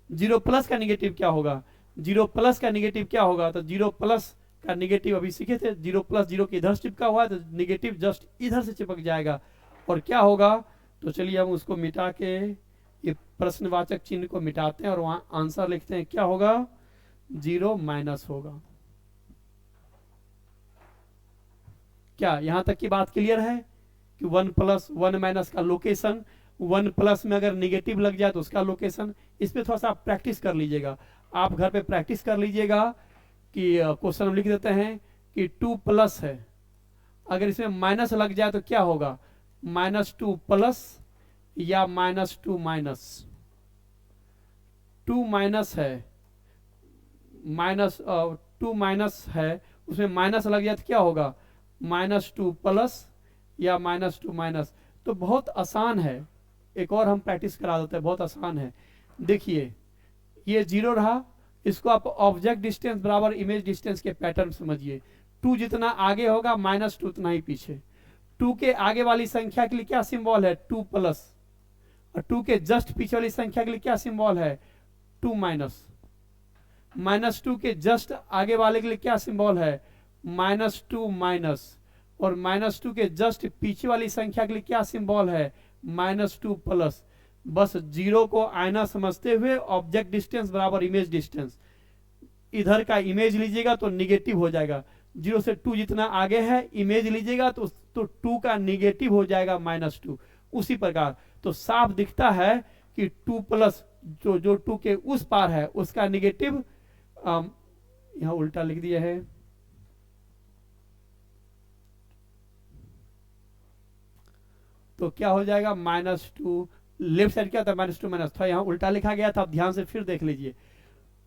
0 प्लस का निगेटिव क्या होगा? 0 प्लस का निगेटिव क्या होगा? तो 0 प्लस का निगेटिव अभी सीखे थे, 0 प्लस 0 के इधर से चिपका हुआ है तो निगेटिव जस्ट इधर से चिपक जाएगा, और क्या होगा? तो चलिए हम उसको मिटा के ये प्रश्नवाचक चिन्ह को मिटाते हैं और वहां आंसर लिखते हैं। क्या होगा? 0 माइनस होगा। क्या यहां तक की बात क्लियर है कि 1 प्लस 1 माइनस का लोकेशन, 1 प्लस में अगर निगेटिव लग जाए तो उसका लोकेशन? इस पे थोड़ा सा आप प्रैक्टिस कर लीजिएगा, आप घर पे प्रैक्टिस कर लीजिएगा कि क्वेश्चन हम लिख देते हैं कि 2 प्लस है, अगर इसमें माइनस लग जाए तो क्या होगा? -2 प्लस या -2 माइनस, 2 माइनस है, -2 माइनस है, उसमें माइनस लग जाए तो क्या होगा? -2 प्लस या -2 माइनस। तो बहुत आसान है, एक और हम प्रैक्टिस करा देते हैं, बहुत आसान है। देखिए ये 0 रहा, इसको आप ऑब्जेक्ट डिस्टेंस बराबर इमेज डिस्टेंस के पैटर्न समझिए। 2 जितना आगे होगा -2 उतना ही पीछे। 2 के आगे वाली संख्या के लिए क्या सिंबल है? 2 प्लस, और 2 के जस्ट पीछे वाली संख्या के लिए क्या सिंबल है? 2 माइनस। -2 के जस्ट आगे वाले के लिए क्या सिंबल है? -2 माइनस, और -2 के जस्ट पीछे वाली संख्या के लिए क्या सिंबल है? -2 प्लस। बस 0 को आईना समझते हुए ऑब्जेक्ट डिस्टेंस बराबर इमेज डिस्टेंस, इधर का इमेज लीजिएगा तो निगेटिव हो जाएगा। 0 से 2 जितना आगे है इमेज लीजिएगा तो 2 का निगेटिव हो जाएगा -2। उसी प्रकार तो साफ दिखता है कि 2 प्लस जो 2 के उस पार है उसका निगेटिव, यहां उल्टा लिख दिया है, तो क्या हो जाएगा? -2, लेफ्ट साइड क्या था? -2 माइनस था, यहां उल्टा लिखा गया था, आप ध्यान से फिर देख लीजिए।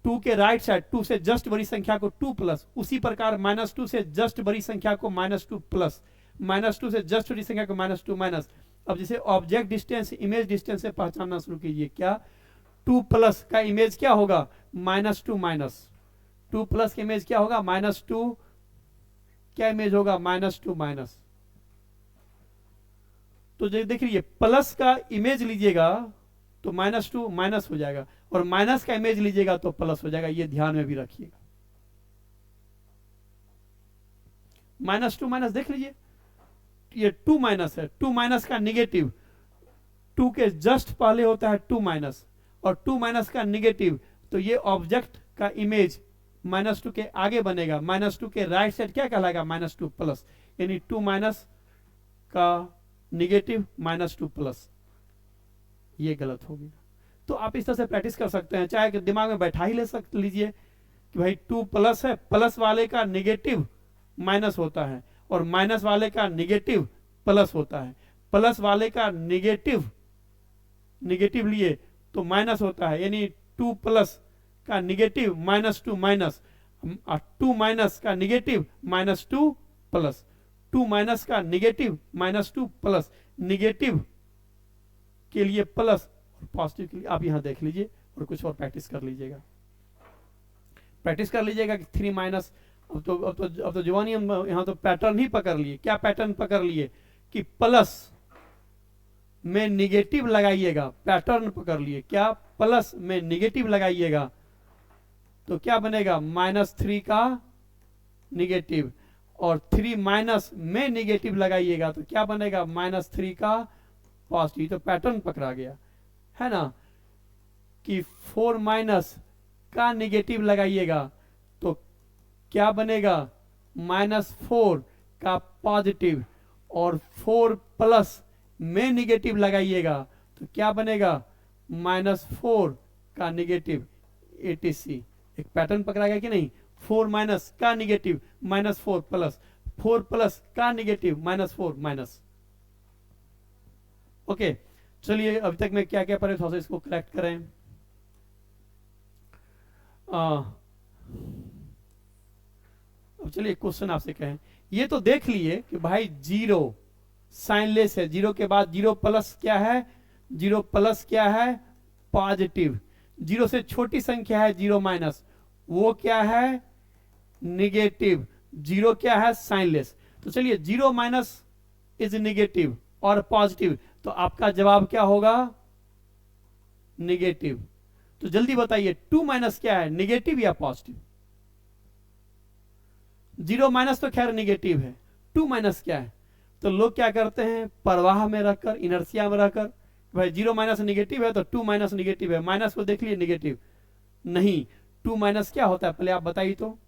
2 के राइट साइड 2 से जस्ट बड़ी संख्या को 2 प्लस, उसी प्रकार -2 से जस्ट बड़ी संख्या को -2 प्लस, -2 से जस्ट बड़ी संख्या को -2 माइनस। अब जैसे ऑब्जेक्ट डिस्टेंस इमेज डिस्टेंस से पहचानना शुरू कीजिए। क्या 2 प्लस का इमेज क्या होगा? -2 माइनस। 2 प्लस का इमेज क्या होगा? -2, क्या इमेज होगा? -2 माइनस। तो देख लीजिए प्लस का इमेज लीजिएगा तो -2 माइनस हो जाएगा, और माइनस का इमेज लीजिएगा तो प्लस हो जाएगा, ये ध्यान में भी रखिएगा। -2 माइनस देख लीजिए, ये 2 माइनस है, 2 माइनस का निगेटिव, 2 के जस्ट पहले होता है 2 माइनस, और 2 माइनस का निगेटिव, तो ये ऑब्जेक्ट का इमेज -2 के आगे बनेगा, -2 के राइट साइड क्या कहलाएगा? -2 प्लस, यानी 2 माइनस का निगेटिव -2 प्लस, ये गलत हो गया। तो आप इस तरह से प्रैक्टिस कर सकते हैं, चाहे दिमाग में बैठा ही लीजिए कि भाई 2 प्लस है, प्लस वाले का निगेटिव माइनस होता है और माइनस वाले का निगेटिव प्लस होता है, प्लस वाले का निगेटिव लिए तो माइनस होता है, यानी 2 प्लस का निगेटिव -2 माइनस, 2 माइनस का निगेटिव -2 प्लस, 2 माइनस का निगेटिव -2 प्लस, निगेटिव के लिए प्लस, पॉजिटिव के लिए आप यहां देख लीजिए और कुछ और प्रैक्टिस कर लीजिएगा। प्रैक्टिस कर लीजिएगा कि 3 माइनस, अब तो जवानी हम यहां तो पैटर्न ही पकड़ लिए। क्या पैटर्न पकड़ लिए? कि प्लस में निगेटिव लगाइएगा, पैटर्न पकड़ लिए। क्या? प्लस में निगेटिव लगाइएगा तो क्या बनेगा? -3 का निगेटिव, और 3 माइनस में निगेटिव लगाइएगा तो क्या बनेगा? -3 का पॉजिटिव। तो पैटर्न पकड़ा गया है ना। कि 4 माइनस का निगेटिव लगाइएगा तो क्या बनेगा? -4 का पॉजिटिव, और 4 प्लस में निगेटिव लगाइएगा तो क्या बनेगा? -4 का निगेटिव ATC। एक पैटर्न पकड़ा गया कि नहीं, 4 माइनस का निगेटिव -4 प्लस, 4 प्लस का निगेटिव -4 माइनस। ओके, चलिए अभी तक मैं क्या क्या पढ़े, थोड़ा सा इसको करेक्ट करें। अब चलिए एक क्वेश्चन आपसे कहें, ये तो देख लिए कि भाई जीरो साइनलेस है, जीरो के बाद जीरो प्लस क्या है, जीरो प्लस क्या है, पॉजिटिव। जीरो से छोटी संख्या है जीरो माइनस, वो क्या है, निगेटिव। जीरो क्या है, साइनलेस। तो चलिए जीरो माइनस इज निगेटिव और पॉजिटिव, तो आपका जवाब क्या होगा, निगेटिव। तो जल्दी बताइए 2 माइनस क्या है, निगेटिव या पॉजिटिव। जीरो माइनस तो खैर निगेटिव है, 2 माइनस क्या है। तो लोग क्या करते हैं, प्रवाह में रहकर, इनर्सिया में रहकर, भाई जीरो माइनस निगेटिव है तो 2 माइनस निगेटिव है, माइनस को देख लिए निगेटिव। नहीं, 2 माइनस क्या होता है पहले आप बताइए तो।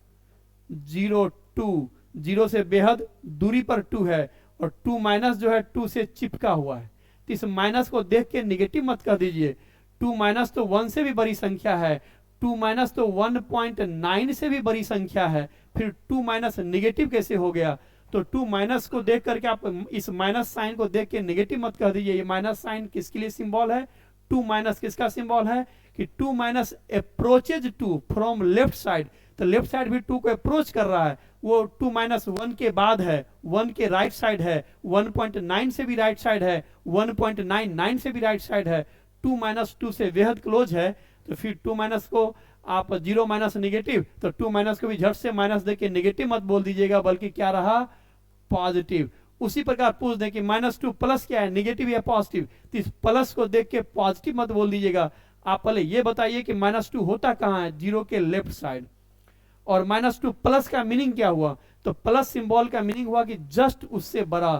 0 2, जीरो से बेहद दूरी पर 2 है, और 2 माइनस जो है 2 से चिपका हुआ है। तो इस माइनस को देख के निगेटिव मत कर दीजिए। 2 माइनस तो 1 से भी बड़ी संख्या है, 2 माइनस तो 1.9 से भी बड़ी संख्या है, फिर 2 माइनस निगेटिव कैसे हो गया। तो 2 माइनस को देख करके आप इस माइनस साइन को देख के नेगेटिव मत कर दीजिए। ये माइनस साइन किसके लिए सिंबल है, 2 माइनस किसका सिंबल है, कि 2 minus approaches 2 from left side. तो लेफ्ट साइड भी 2 को अप्रोच कर रहा है, वो 2 माइनस 1 के बाद है, 1 के राइट साइड है, 1.9 से भी राइट साइड है, 1.99 से भी राइट साइड है, 2 माइनस 2 से बेहद क्लोज है। तो फिर 2 माइनस को आप जीरो माइनस निगेटिव, तो 2 माइनस को भी झट से माइनस देके निगेटिव मत बोल दीजिएगा, बल्कि क्या रहा, पॉजिटिव। उसी प्रकार पूछ दें कि -2 प्लस क्या है, निगेटिव या पॉजिटिव, तो इस प्लस को देख के पॉजिटिव मत बोल दीजिएगा। आप पहले ये बताइए कि -2 होता कहां है, जीरो के लेफ्ट साइड। और -2 प्लस का मीनिंग क्या हुआ, तो प्लस सिंबल का मीनिंग हुआ कि जस्ट उससे बड़ा,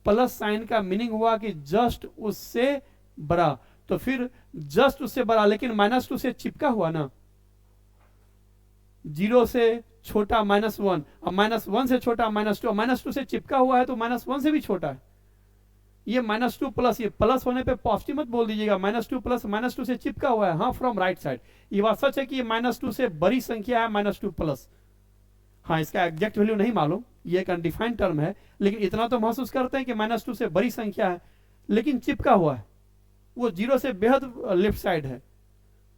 प्लस साइन का मीनिंग हुआ कि जस्ट उससे बड़ा। तो फिर जस्ट उससे बड़ा, लेकिन -2 से चिपका हुआ ना, जीरो से छोटा -1, अब -1 से छोटा -2, -2 से चिपका हुआ है तो -1 से भी छोटा है। ये -2 प्लस, ये प्लस होने पे पॉजिटिव मत बोल दीजिएगा, -2 प्लस -2 से चिपका हुआ है, हाँ फ्रॉम राइट साइड। ये बात सच है कि ये -2 से बड़ी संख्या है, -2 प्लस। हाँ, इसका एग्जैक्ट वैल्यू नहीं मालूम, ये एक अनडिफाइंड टर्म है, लेकिन इतना तो महसूस करते हैं कि -2 से बड़ी संख्या है, लेकिन चिपका हुआ है, वो जीरो से बेहद लेफ्ट साइड है।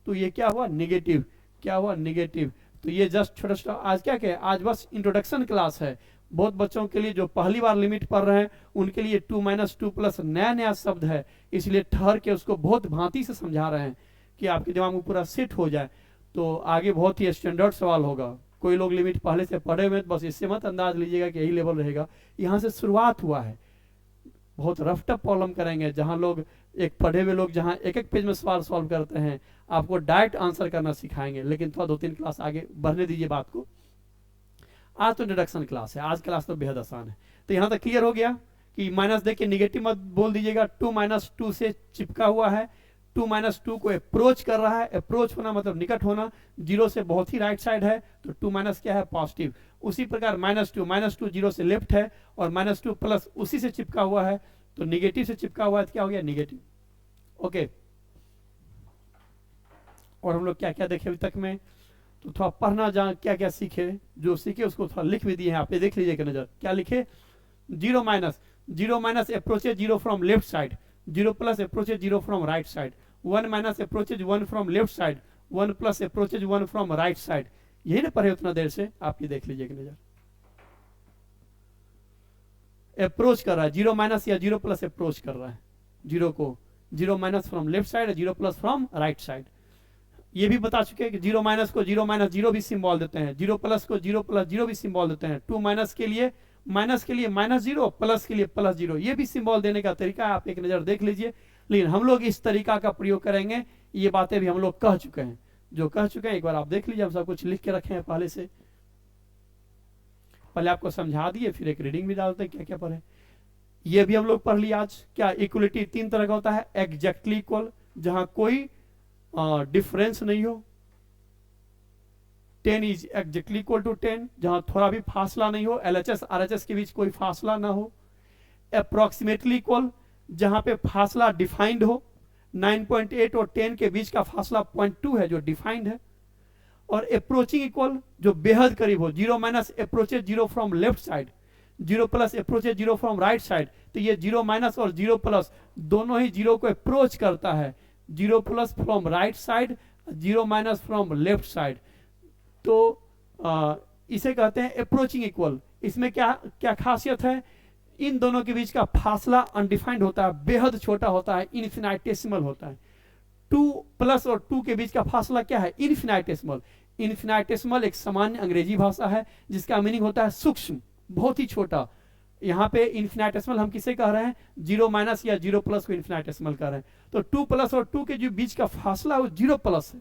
तो ये क्या हुआ, निगेटिव। क्या हुआ, निगेटिव। तो ये जस्ट छोटा छोटा आज क्या आज बस इंट्रोडक्शन क्लास है। बहुत बच्चों के लिए जो पहली बार लिमिट पढ़ रहे हैं उनके लिए 2 माइनस 2 प्लस नया नया शब्द है, इसलिए ठहर के उसको बहुत भांति से समझा रहे हैं कि आपके दिमाग में पूरा सेट हो जाए। तो आगे बहुत ही स्टैंडर्ड सवाल होगा। कोई लोग लिमिट पहले से पढ़े हुए, बस इससे मत अंदाज लीजिएगा कि यही लेवल रहेगा। यहाँ से शुरुआत हुआ है, बहुत रफ टफ प्रॉब्लम करेंगे, जहाँ लोग एक पढ़े हुए लोग जहाँ एक एक पेज में सवाल सॉल्व करते हैं, आपको डायरेक्ट आंसर करना सिखाएंगे। लेकिन थोड़ा 2-3 क्लास आगे बढ़ने दीजिए बात को। आज तो इंट्रोडक्शन क्लास है, आज क्लास तो बेहद आसान है। तो यहाँ तक क्लियर हो गया कि माइनस देख के निगेटिव मत बोल दीजिएगा। 2 माइनस 2 से चिपका हुआ है, 2 माइनस 2 को अप्रोच कर रहा है, अप्रोच होना मतलब निकट होना, जीरो से बहुत ही राइट साइड है, तो 2 माइनस क्या है, पॉजिटिव। उसी प्रकार -2 जीरो से लेफ्ट है, और -2 प्लस उसी से चिपका हुआ है, तो निगेटिव से चिपका हुआ है, तो क्या हो गया, निगेटिव। ओके, और हम लोग क्या क्या देखे अभी तक में, तो थोड़ा पढ़ना जान क्या क्या सीखे, जो सीखे उसको थोड़ा लिख भी दिए हैं, आप ये देख लीजिएगा नजर। क्या लिखे, zero minus approaches zero from left side, zero plus approaches zero from right side, 1 minus approaches 1 from left side, 1 plus approaches 1 from right side. यही ना पढ़े उतना देर से, आप ये देख लीजिएगा नजर। अप्रोच कर रहा है, जीरो माइनस या जीरो प्लस अप्रोच कर रहा है जीरो को, zero minus from left side, zero plus from right side. ये भी बता चुके हैं कि जीरो माइनस को जीरो माइनस जीरो भी सिंबल देते हैं, जीरो प्लस को जीरो प्लस जीरो भी सिंबल देते हैं। 2 माइनस के लिए -0, प्लस के लिए +0, ये भी सिंबल देने का तरीका है, आप एक नजर देख लीजिए। लेकिन हम लोग इस तरीका का प्रयोग करेंगे, ये बातें भी हम लोग कह चुके हैं, जो कह चुके हैं एक बार आप देख लीजिए, हम सब कुछ लिख के रखे हैं पहले से, पहले आपको समझा दिए, फिर एक रीडिंग भी डालते हैं क्या क्या पढ़े। ये भी हम लोग पढ़ लिया आज। क्या इक्वलिटी 3 तरह का होता है, एग्जैक्टली इक्वल, जहां कोई डिफरेंस नहीं हो, 10 इज एग्जैक्टली इक्वल टू 10, जहां थोड़ा भी फासला नहीं हो, LHS RHS के बीच कोई फासला ना हो। अप्रोक्सीमेटली इक्वल, जहां पे फासला डिफाइंड हो, 9.8 और 10 के बीच का फासला 0.2 है जो डिफाइंड है। और अप्रोचिंग इक्वल जो बेहद करीब हो, 0 minus approaches 0 from left side, 0 plus approaches 0 from right side. तो ये 0 माइनस और 0 प्लस दोनों ही 0 को अप्रोच करता है, 0 plus from right side, 0 minus from left side. तो इसे कहते हैं अप्रोचिंग इक्वल। इसमें क्या क्या खासियत है, इन दोनों के बीच का फासला अनडिफाइंड होता है, बेहद छोटा होता है, इन्फिनाइटेसिमल होता है। 2 प्लस और 2 के बीच का फासला क्या है, इन्फिनाइटेसिमल। इन्फिनाइटेसिमल एक सामान्य अंग्रेजी भाषा है जिसका मीनिंग होता है सूक्ष्म, बहुत ही छोटा। यहाँ पे इन्फिनाइटेसिमल हम किसे कह रहे हैं, 0 माइनस या 0 प्लस को इन्फिनाइटेसिमल कह रहे हैं। तो 2 प्लस और 2 के जो बीच का फासला है वो 0 प्लस है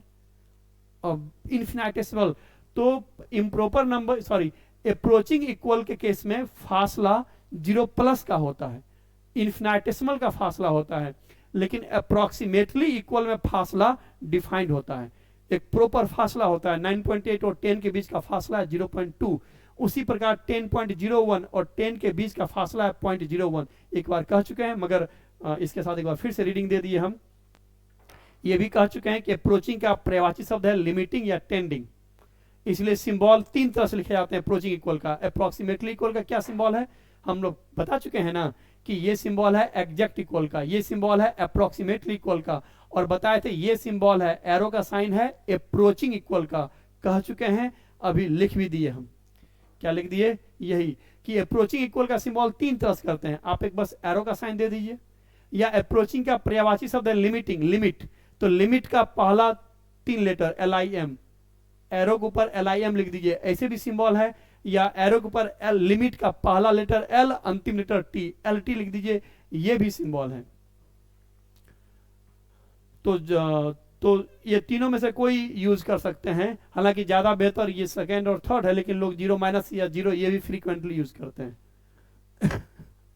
और इन्फिनाइटेसिमल। तो improper number sorry approaching equal के केस में फासला 0 प्लस का होता है, इन्फिनाइटेसिमल का फासला होता है। लेकिन अप्रोक्सीमेटली इक्वल में फासला डिफाइंड होता है, एक प्रॉपर फासला होता है। 9.8 और 10 के बीच का फासला है 0.2। उसी प्रकार 10.01 और 10 के बीच का फासला है 0.01। एक बार कह चुके हैं, मगर इसके साथ एक बार फिर से रीडिंग दे दिए हम। ये भी कह चुके हैं कि अप्रोचिंग का पर्यायवाची शब्द है लिमिटिंग या टेंडिंग, इसलिए सिंबल 3 तरह से लिखे जाते हैं अप्रोचिंग इक्वल का। अप्रोक्सीमेटली इक्वल का क्या सिंबल है, हम लोग बता चुके हैं ना कि ये सिंबल है एग्जैक्ट इक्वल का, ये सिंबल है अप्रोक्सीमेटली इक्वल का, और बताए थे ये सिंबल है, एरो का साइन है अप्रोचिंग इक्वल का। कह चुके हैं, अभी लिख भी दिए हम। क्या लिख दिए, यही कि अप्रोचिंग इक्वल का सिंबल 3 तरह से करते हैं। आप एक बस एरो का साइन दे दीजिए, या अप्रोचिंग का पर्यायवाची शब्द है लिमिटिंग, लिमिट। तो लिमिट का पहला 3 लेटर LIM, एरो के ऊपर LIM लिख दीजिए, ऐसे भी सिंबल है। या एरो के ऊपर L, लिमिट का पहला लेटर L, अंतिम लेटर T, LT लिख दीजिए, ये भी सिंबल है। तो ये तीनों में से कोई यूज कर सकते हैं, हालांकि ज्यादा बेहतर ये सेकेंड और थर्ड है, लेकिन लोग 0 माइनस या 0 ये भी फ्रीक्वेंटली यूज करते हैं।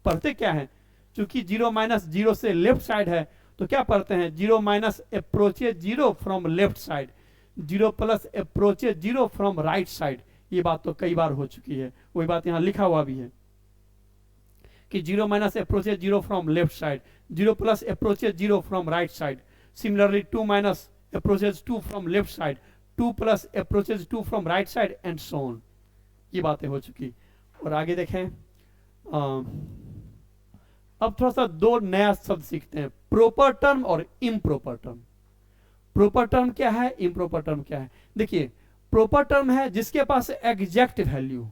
पढ़ते क्या है, चूंकि 0 माइनस 0 से लेफ्ट साइड है, तो क्या पढ़ते हैं, 0 minus approaches 0 from left side, 0 plus approaches 0 from right side. ये बात तो कई बार हो चुकी है, वही बात यहां लिखा हुआ भी है कि 0 minus approaches 0 from left side, 0 plus approaches 0 from right side. Similarly, 2 minus approaches 2 from left side, 2 plus approaches 2 from right side, and so on. ये बातें हो चुकी। और आगे देखें, अब थोड़ा सा 2 नया शब्द सीखते हैं, प्रोपर टर्म और इम्प्रॉपर टर्म। प्रोपर टर्म क्या है, इम्प्रॉपर टर्म क्या है। देखिए, प्रोपर टर्म है जिसके पास एग्जैक्ट वैल्यू,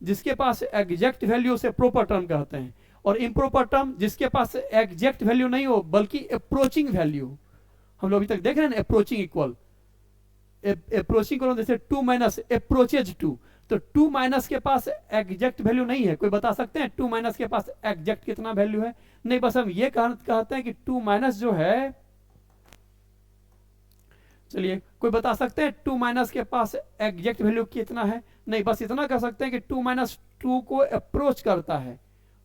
जिसके पास एग्जैक्ट वैल्यू से प्रोपर टर्म कहते हैं। और इम्प्रॉपर टर्म जिसके पास एग्जैक्ट वैल्यू नहीं हो बल्कि अप्रोचिंग वैल्यू। हम लोग अभी तक देख रहे हैं अप्रोचिंग इक्वल, अप्रोचिंग करो जैसे 2 माइनस अप्रोचेज 2, तो 2 माइनस के पास एग्जैक्ट वैल्यू नहीं है। कोई बता सकते हैं 2 माइनस के पास एग्जैक्ट कितना वैल्यू है, नहीं, बस हम ये कहते हैं कि 2 माइनस जो है, चलिए कोई बता सकते हैं 2 माइनस के पास एग्जैक्ट वैल्यू कितना है, नहीं, बस इतना कह सकते हैं कि 2 माइनस 2 को अप्रोच करता है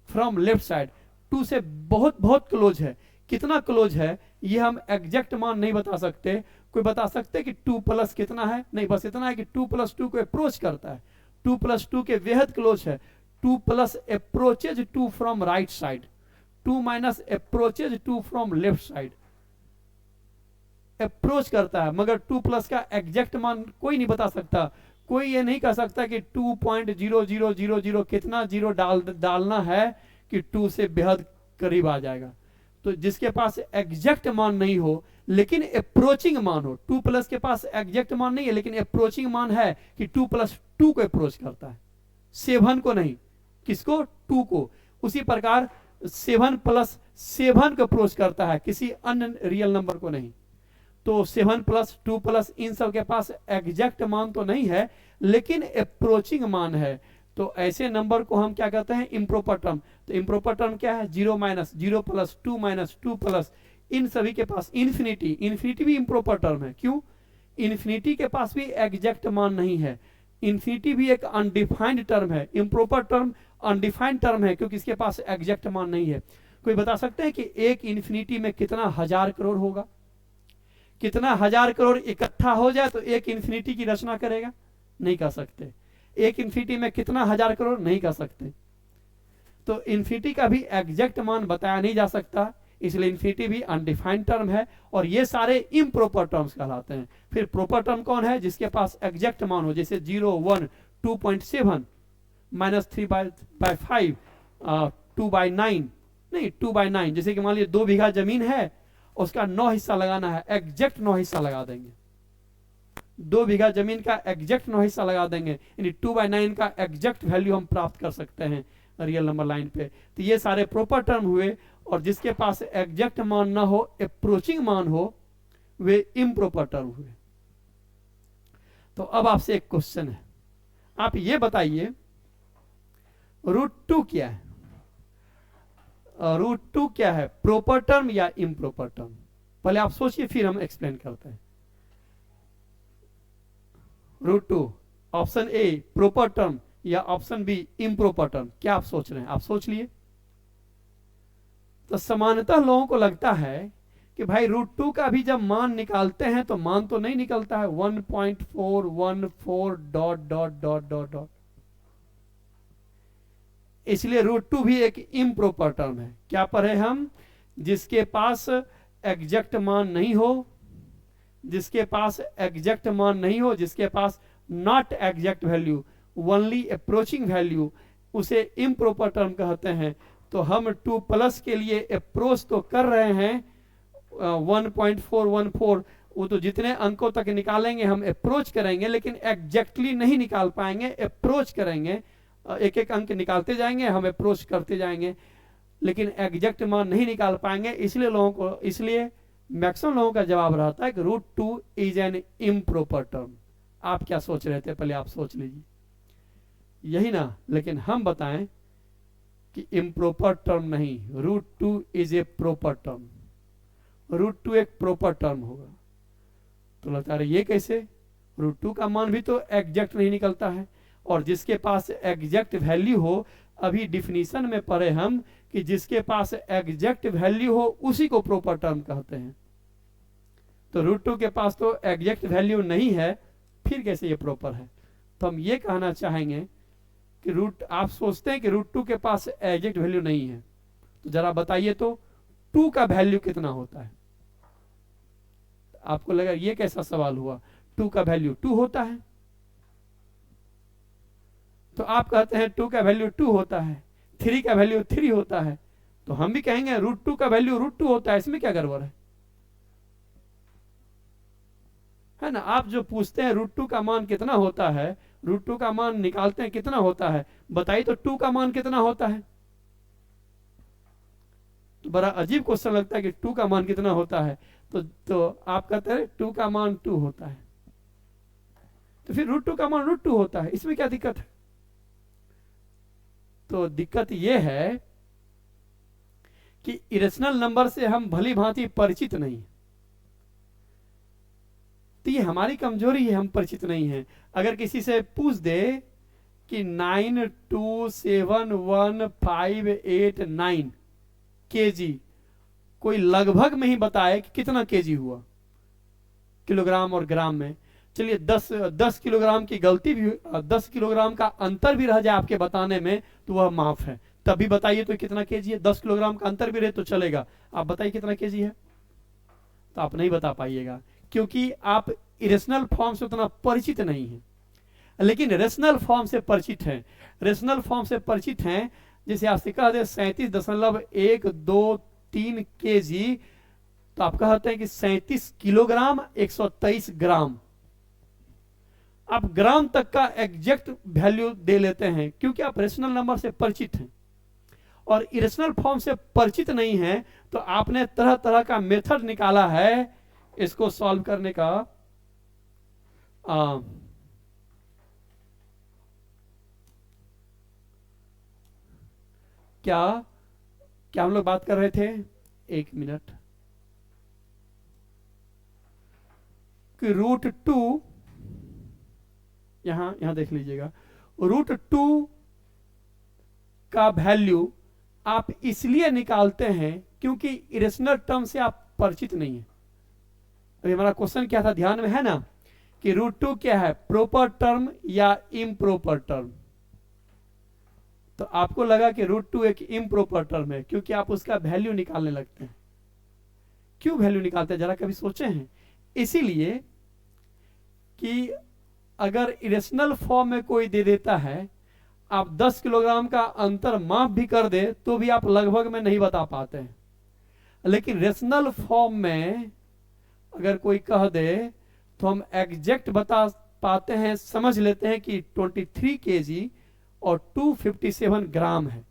फ्रॉम लेफ्ट साइड, 2 से बहुत बहुत क्लोज है। कितना क्लोज है ये हम एग्जैक्ट मान नहीं बता सकते। कोई बता सकते हैं कि 2 प्लस कितना है, नहीं, बस इतना है कि 2 प्लस 2 को अप्रोच करता है, 2 प्लस 2 के बेहद क्लोज है। 2 plus approaches 2 from right side, 2 minus approaches 2 from left side, approach करता है। मगर 2 प्लस का एग्जैक्ट मान कोई नहीं बता सकता। कोई ये नहीं कह सकता कि 2.0000 कितना जीरो डालना है कि 2 से बेहद करीब आ जाएगा। तो जिसके पास एग्जैक्ट मान नहीं हो लेकिन अप्रोचिंग मान हो, 2 प्लस के पास एग्जैक्ट मान नहीं है लेकिन अप्रोचिंग मान है कि 2 प्लस 2 को अप्रोच करता है, 7 को नहीं, किसको, 2 को। उसी प्रकार 7 प्लस 7 को अप्रोच करता है, किसी अन्य रियल नंबर को नहीं। तो 7 प्लस 2 प्लस इन सब के पास एग्जैक्ट मान तो नहीं है लेकिन अप्रोचिंग मान है। तो ऐसे नंबर को हम क्या कहते हैं, इम्प्रॉपर टर्म। तो इम्प्रॉपर टर्म क्या है, 0 माइनस 0 प्लस 2 माइनस 2 प्लस इन सभी के पास इन्फिनिटी, इन्फिनिटी भी इम्प्रॉपर टर्म है। क्यों, इन्फिनिटी के पास भी एग्जैक्ट मान नहीं है, इन्फिनिटी भी एक अनडिफाइंड टर्म है। इम्प्रॉपर टर्म अनडिफाइंड टर्म है क्योंकि इसके पास एग्जैक्ट मान नहीं है। कोई बता सकते हैं कि एक इन्फिनिटी में कितना 1000 करोड़ होगा, कितना 1000 करोड़ इकट्ठा हो जाए तो एक इन्फिनिटी की रचना करेगा, नहीं कह सकते। एक इन्फिनिटी में कितना 1000 करोड़, नहीं कह सकते। तो इन्फिनिटी का भी एग्जैक्ट मान बताया नहीं जा सकता, इसलिए इन्फिनिटी भी अनडिफाइंड टर्म है, और ये सारे इम्प्रॉपर टर्म्स कहलाते हैं। फिर प्रॉपर टर्म कौन है? जिसके पास एग्जैक्ट मान हो, जैसे 0, 1, 2.7, -3/5, 2/9, नहीं 2/9, जैसे कि मान लीजिए 2 बीघा जमीन है, उसका 9 हिस्सा लगाना है, एग्जैक्ट 9 हिस्सा लगा देंगे। 2 बीघा जमीन का एग्जैक्ट 9 हिस्सा लगा देंगे, यानी 2/9 का एग्जैक्ट वैल्यू हम प्राप्त कर सकते हैं रियल नंबर लाइन पे। तो ये सारे प्रॉपर टर्म हुए, और जिसके पास एग्जैक्ट मान ना हो, अप्रोचिंग मान हो, वे इम्प्रॉपर टर्म हुए। तो अब आपसे एक क्वेश्चन है, आप ये बताइए √2 क्या है? √2 क्या है, प्रॉपर टर्म या इम्प्रॉपर टर्म? पहले आप सोचिए, फिर हम एक्सप्लेन करते हैं। √2 ऑप्शन ए प्रॉपर टर्म या ऑप्शन बी इम्प्रॉपर टर्म, क्या आप सोच रहे हैं? आप सोच लिए। तो सामान्यतः लोगों को लगता है कि भाई √2 का भी जब मान निकालते हैं तो मान तो नहीं निकलता है 1.414 dot dot dot dot dot, इसलिए √2 भी एक इम्प्रॉपर टर्म है। क्या पढ़े हम? जिसके पास एग्जैक्ट मान नहीं हो, जिसके पास एग्जैक्ट मान नहीं हो, जिसके पास not exact value, only approaching value, उसे इम्प्रॉपर टर्म कहते हैं। तो हम 2+ के लिए अप्रोच तो कर रहे हैं 1.414, वो तो जितने अंकों तक निकालेंगे हम अप्रोच करेंगे, लेकिन एग्जैक्टली नहीं निकाल पाएंगे, अप्रोच करेंगे, एक एक अंक निकालते जाएंगे, हम अप्रोच करते जाएंगे, लेकिन एग्जैक्ट मान नहीं निकाल पाएंगे। इसलिए मैक्सिमम लोगों का जवाब रहता है कि √2 इज एन इम्प्रॉपर टर्म। आप क्या सोच रहे थे? पहले आप सोच लीजिए, यही ना? लेकिन हम बताएं कि इम्प्रॉपर टर्म नहीं, √2 इज ए प्रॉपर टर्म। √2 एक प्रॉपर टर्म होगा। तो लगता है ये कैसे? √2 का मान भी तो एग्जैक्ट नहीं निकलता है, और जिसके पास एग्जैक्ट वैल्यू हो, अभी डिफिनीशन में पढ़े हम कि जिसके पास एग्जैक्ट वैल्यू हो उसी को प्रॉपर टर्म कहते हैं। तो √2 के पास तो एग्जैक्ट वैल्यू नहीं है, फिर कैसे ये प्रॉपर है? तो हम ये कहना चाहेंगे कि आप सोचते हैं कि √2 के पास एग्जैक्ट वैल्यू नहीं है, तो जरा बताइए तो 2 का वैल्यू कितना होता है? आपको लगा ये कैसा सवाल हुआ? 2 का वैल्यू 2 होता है, तो आप कहते हैं 2 का वैल्यू 2 होता है, 3 का वैल्यू 3 होता है, तो हम भी कहेंगे √2 का वैल्यू √2 होता है। इसमें क्या गड़बड़ है ना? आप जो पूछते हैं √2 का मान कितना होता है, √2 का मान निकालते हैं कितना होता है, बताइए तो 2 का मान कितना होता है? तो बड़ा अजीब क्वेश्चन लगता है कि 2 का मान कितना होता है, तो आप कहते हैं 2 का मान 2 होता है, तो फिर √2 का मान √2 होता है, इसमें क्या दिक्कत है? तो दिक्कत यह है कि इरेशनल नंबर से हम भली भांति परिचित नहीं, तो ये हमारी कमजोरी है, हम परिचित नहीं हैं। अगर किसी से पूछ दे कि 9271589 kg, कोई लगभग में ही बताए कि कितना kg हुआ, किलोग्राम और ग्राम में। चलिए 10 किलोग्राम की गलती भी, 10 किलोग्राम का अंतर भी रह जाए आपके बताने में, तो वह माफ है। तभी बताइए तो कितना kg है? 10 किलोग्राम का अंतर भी रहे तो चलेगा, आप बताइए कितना kg है? तो आप नहीं बता पाइएगा, क्योंकि आप इरेशनल फॉर्म से उतना परिचित नहीं हैं। लेकिन रेशनल फॉर्म से परिचित हैं। रेशनल फॉर्म से परिचित हैं, जैसे आपसे कह दे 37.123 kg, तो आप कहते हैं कि 37 किलोग्राम 123 ग्राम। आप ग्राम तक का एग्जैक्ट वैल्यू दे लेते हैं, क्योंकि आप रेशनल नंबर से परिचित हैं। और इरेशनल फॉर्म से परिचित नहीं है, तो आपने तरह तरह का मेथड निकाला है इसको सॉल्व करने का। क्या हम लोग बात कर रहे थे? 1 मिनट। कि √2, यहां देख लीजिएगा, √2 का वैल्यू आप इसलिए निकालते हैं क्योंकि इरेशनल टर्म से आप परिचित नहीं है। अभी हमारा क्वेश्चन क्या था, ध्यान में है ना, कि √2 क्या है, प्रॉपर टर्म या इम्प्रॉपर टर्म? तो आपको लगा कि √2 एक इम्प्रॉपर टर्म है, क्योंकि आप उसका वैल्यू निकालने लगते हैं। क्यों वैल्यू निकालते हैं, जरा कभी सोचे हैं? इसीलिए कि अगर इरेशनल फॉर्म में कोई दे देता है, आप 10 किलोग्राम का अंतर माप भी कर दे तो भी आप लगभग में नहीं बता पाते हैं। लेकिन रेशनल फॉर्म में अगर कोई कह दे तो हम एग्जैक्ट बता पाते हैं, समझ लेते हैं कि 23 केजी और 257 ग्राम है।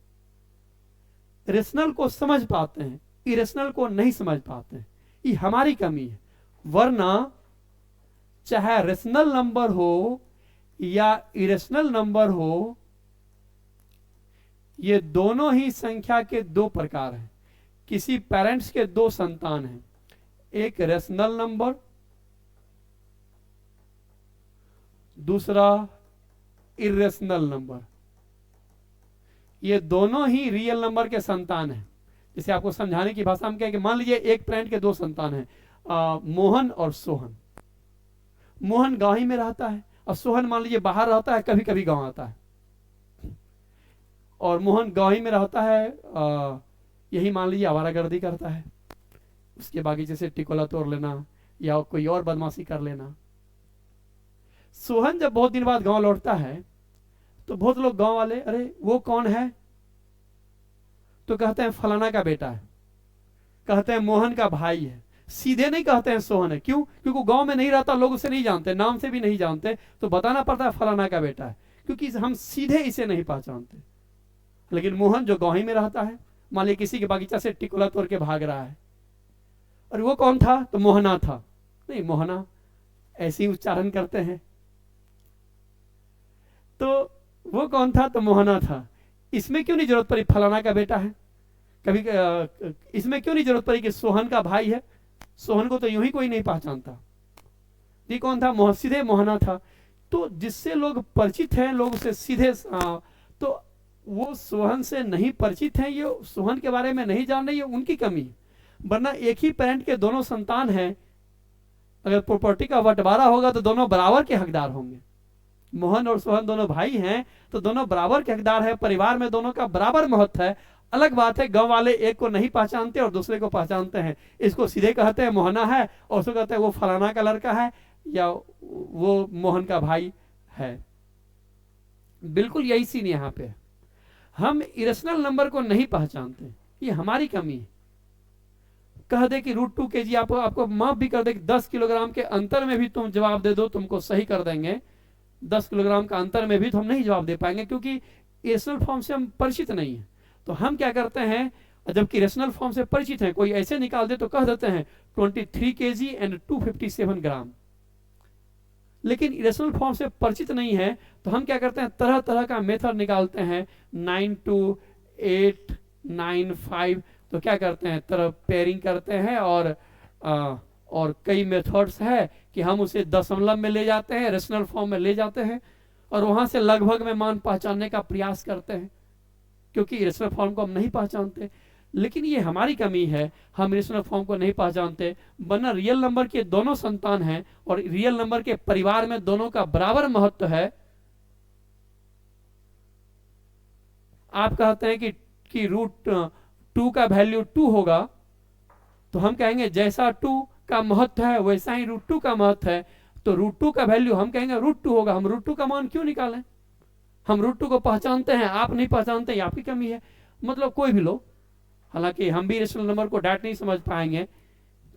रेशनल को समझ पाते हैं, इरेशनल को नहीं समझ पाते हैं। ये हमारी कमी है। वरना चाहे रेशनल नंबर हो या इरेशनल नंबर हो, ये दोनों ही संख्या के दो प्रकार हैं। किसी पेरेंट्स के दो संतान हैं, एक रेशनल नंबर, दूसरा इरेशनल नंबर। ये दोनों ही रियल नंबर के संतान हैं। जैसे आपको समझाने की भाषा में क्या है कि मान लीजिए एक पेरेंट के दो संतान हैं, मोहन और सोहन। मोहन गांव ही में रहता है और सोहन मान लीजिए बाहर रहता है, कभी कभी गांव आता है। और मोहन गांव ही में रहता है, यही मान लीजिए आवारागर्दी करता है, उसके बागीचे से टिकोला तोड़ लेना या कोई और बदमाशी कर लेना। सोहन जब बहुत दिन बाद गांव लौटता है तो बहुत लोग गांव वाले, अरे वो कौन है? तो कहते हैं फलाना का बेटा है, कहते हैं मोहन का भाई है। सीधे नहीं कहते हैं सोहन है। क्यों? क्योंकि गांव में नहीं रहता, लोग उसे नहीं जानते, नाम से भी नहीं जानते, तो बताना पड़ता है फलाना का बेटा है, क्योंकि हम सीधे इसे नहीं पहचानते। लेकिन मोहन जो गांव ही में रहता है, मान लीजिए किसी के बागीचा से टिकोला तोड़ के भाग रहा है, और वो कौन था? तो मोहना था। नहीं, मोहना ऐसे ही उच्चारण करते हैं। तो वो कौन था? तो मोहना था। इसमें क्यों नहीं जरूरत पड़ी फलाना का बेटा है? कभी इसमें क्यों नहीं जरूरत पड़ी कि सोहन का भाई है? सोहन को तो यूं ही कोई नहीं पहचानता। ये कौन था? सीधे मोहना था। तो जिससे लोग परिचित हैं, लोग उसे सीधे तो वो सोहन से नहीं परिचित हैं, ये सोहन के बारे में नहीं जान रहे, ये उनकी कमी है। वरना एक ही पेरेंट के दोनों संतान हैं, अगर प्रॉपर्टी का बंटवारा होगा तो दोनों बराबर के हकदार होंगे। मोहन और सोहन दोनों भाई हैं तो दोनों बराबर के हकदार हैं, परिवार में दोनों का बराबर महत्व है। अलग बात है गांव वाले एक को नहीं पहचानते और दूसरे को पहचानते हैं। इसको सीधे कहते हैं मोहना है, और उसको कहते हैं वो फलाना का लड़का है या वो मोहन का भाई है। बिल्कुल यही सीन यहाँ पे है। हम इरेशनल नंबर को नहीं पहचानते, ये हमारी कमी है। कह दे कि √2 kg, आपको माफ भी कर दे कि 10 किलोग्राम के अंतर में भी तुम जवाब दे दो, तुमको सही कर देंगे। 10 किलोग्राम का अंतर में भी तो हम नहीं जवाब दे पाएंगे, क्योंकि इरेशनल फॉर्म से हम परिचित नहीं है। तो हम क्या करते हैं, जबकि रेशनल फॉर्म से परिचित हैं, कोई ऐसे निकाल दे तो कह देते हैं 23 kg एंड 257 ग्राम। लेकिन इरेशनल फॉर्म से परिचित नहीं है तो हम क्या करते हैं, तरह तरह का मेथड निकालते हैं। 92895, तो क्या करते हैं, तरह पेयरिंग करते हैं, और कई मेथड्स है कि हम उसे दशमलव में ले जाते हैं, रेशनल फॉर्म में ले जाते हैं, और वहां से लगभग में मान पहचानने का प्रयास करते हैं, क्योंकि इरेशनल फॉर्म को हम नहीं पहचानते। लेकिन ये हमारी कमी है, हम इरेशनल फॉर्म को नहीं पहचानते। वरना रियल नंबर के दोनों संतान हैं और रियल नंबर के परिवार में दोनों का बराबर महत्व है। आप कहते हैं कि √2 का वैल्यू 2 होगा, तो हम कहेंगे जैसा 2 का महत्व है वैसा ही √2 का महत्व है। तो √2 का वैल्यू हम कहेंगे √2 होगा। हम √2 का मान क्यों निकालें? हम √2 को पहचानते हैं, आप नहीं पहचानते, ये आपकी कमी है। मतलब कोई भी लोग, हालांकि हम भी रेशनल नंबर को डायरेक्ट नहीं समझ पाएंगे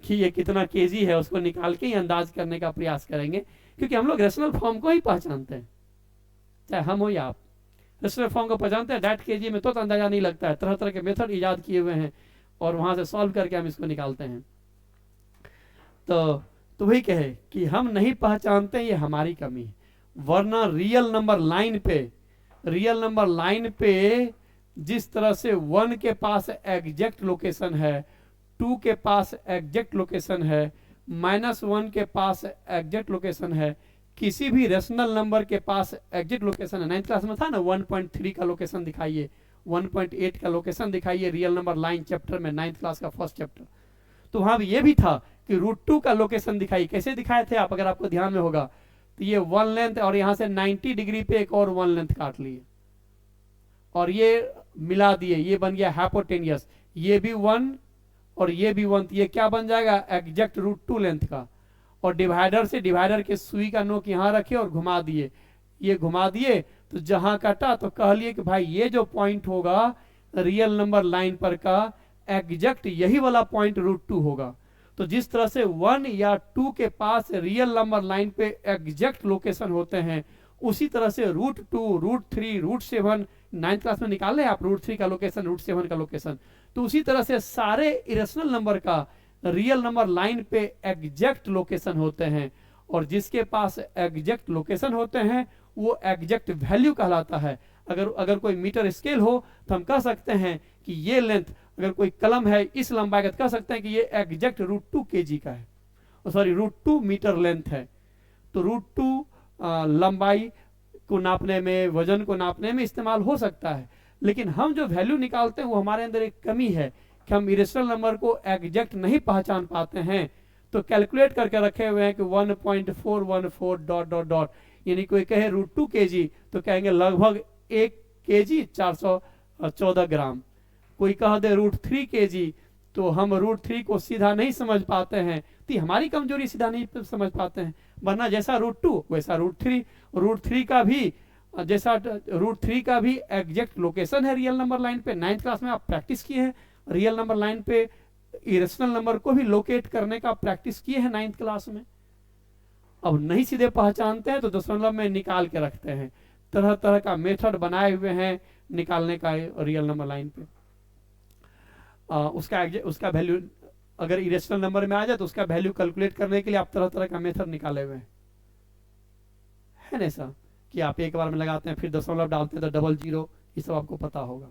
कि ये कितना केजी है, उसको निकाल के ही अंदाज करने का प्रयास करेंगे, क्योंकि हम लोग रेशनल फॉर्म को ही पहचानते हैं। चाहे हम हो या आप रेशनल फॉर्म को पहचानते हैं, डायरेक्ट केजी में तो अंदाजा नहीं लगता है। तरह तरह के मेथड इजाद किए हुए हैं और वहां से सॉल्व करके हम इसको निकालते हैं। तो वही कहे कि हम नहीं पहचानते, ये हमारी कमी है। वरना रियल नंबर लाइन पे जिस तरह से 1 के पास एग्जैक्ट लोकेशन है, 2 के पास एग्जैक्ट लोकेशन है, -1 के पास एग्जैक्ट लोकेशन है, किसी भी रेशनल नंबर के पास एग्जैक्ट लोकेशन है। 9th क्लास में था ना, 1.3 का लोकेशन दिखाइए, 1.8 का लोकेशन दिखाइए, रियल नंबर लाइन चैप्टर में, 9th क्लास का फर्स्ट चैप्टर। तो वहां भी ये भी था कि √2 का लोकेशन दिखाई। कैसे दिखाए थे आप, अगर आपको ध्यान में होगा तो ये 1 लेंथ और यहां से 90 डिग्री पे एक और 1 लेंथ काट लिए और ये मिला दिए, ये बन गया हाइपोटेनियस। ये भी 1 और ये भी 1, ये क्या बन जाएगा, एग्जैक्ट √2 लेंथ का। और डिवाइडर से, डिवाइडर के सुई का नोक यहाँ रखे और घुमा दिए, ये घुमा दिए तो जहां कटा तो कह लिए कि भाई ये जो पॉइंट होगा रियल नंबर लाइन पर का एग्जैक्ट यही वाला पॉइंट √2 होगा। तो जिस तरह से 1 या 2 के पास रियल नंबर लाइन पे एग्जैक्ट लोकेशन होते हैं, उसी तरह से √2, √3, √7 9th क्लास में निकाले आप √3 का लोकेशन, √7 का लोकेशन। तो उसी तरह से सारे इरेशनल नंबर का रियल नंबर लाइन पे एग्जैक्ट लोकेशन होते हैं, और जिसके पास एग्जैक्ट लोकेशन होते हैं वो एग्जैक्ट वैल्यू कहलाता है। अगर कोई मीटर स्केल हो तो हम कह सकते हैं कि ये लेंथ, अगर कोई कलम है इस लंबाई का, तो कह सकते हैं कि ये एग्जैक्ट √2 kg का है, सॉरी √2 मीटर लेंथ है। तो √2 लंबाई को नापने में, वजन को नापने में इस्तेमाल हो सकता है। लेकिन हम जो वैल्यू निकालते हैं वो हमारे अंदर एक कमी है कि हम इरेशनल नंबर को एग्जैक्ट नहीं पहचान पाते हैं। तो कैलकुलेट करके रखे हुए हैं कि 1.414 डॉट डॉट डॉट, यानी कोई कहे √2 kg तो कहेंगे लगभग 1 kg 414 ग्राम। कोई कह दे √3 kg तो हम √3 को सीधा नहीं समझ पाते हैं, तो हमारी कमजोरी सीधा नहीं समझ पाते हैं। वरना जैसा √2 वैसा √3 का भी, जैसा √3 का भी एग्जैक्ट लोकेशन है रियल नंबर लाइन पे। 9th क्लास में आप प्रैक्टिस किए हैं रियल नंबर लाइन पे इरेशनल नंबर को भी लोकेट करने का प्रैक्टिस किए हैं 9th क्लास में। अब नहीं सीधे पहचानते हैं तो दशमलव में निकाल के रखते हैं, तरह तरह का मेथड बनाए हुए हैं निकालने का रियल नंबर लाइन पे। उसका वैल्यू अगर इरेशनल नंबर में आ जाए तो उसका वैल्यू कैलकुलेट करने के लिए आप तरह तरह का मेथड निकाले हुए हैं, है ना ऐसा कि आप एक बार में लगाते हैं फिर दशमलव डालते हैं तो डबल जीरो, ये सब आपको पता होगा।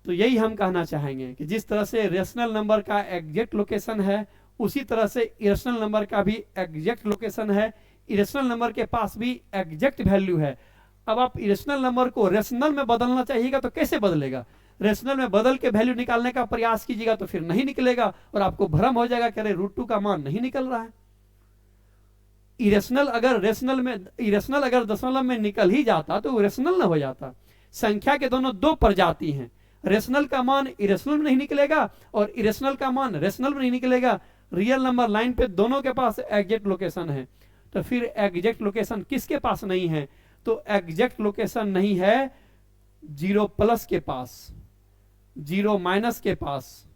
तो यही हम कहना चाहेंगे कि जिस तरह से रेशनल नंबर का एग्जैक्ट लोकेशन है, उसी तरह से इरेशनल नंबर का भी एग्जैक्ट लोकेशन है। इरेशनल नंबर के पास भी एग्जैक्ट वैल्यू है। अब आप इरेशनल नंबर को रेशनल में बदलना चाहिएगा तो कैसे बदलेगा? रेशनल में बदल के वैल्यू निकालने का प्रयास कीजिएगा तो फिर नहीं निकलेगा और आपको भ्रम हो जाएगा कि अरे √2 का मान नहीं निकल रहा है। इरेशनल अगर दशमलव में निकल ही जाता तो रेशनल न हो जाता। संख्या के दोनों दो प्रजाति हैं, रेशनल का मान इरेशनल में नहीं निकलेगा और इरेशनल का मान रेशनल में नहीं निकलेगा। रियल नंबर लाइन पे दोनों के पास एग्जैक्ट लोकेशन है। तो फिर एग्जैक्ट लोकेशन किसके पास नहीं है? तो एग्जैक्ट लोकेशन नहीं है 0+ के पास, 0- के पास,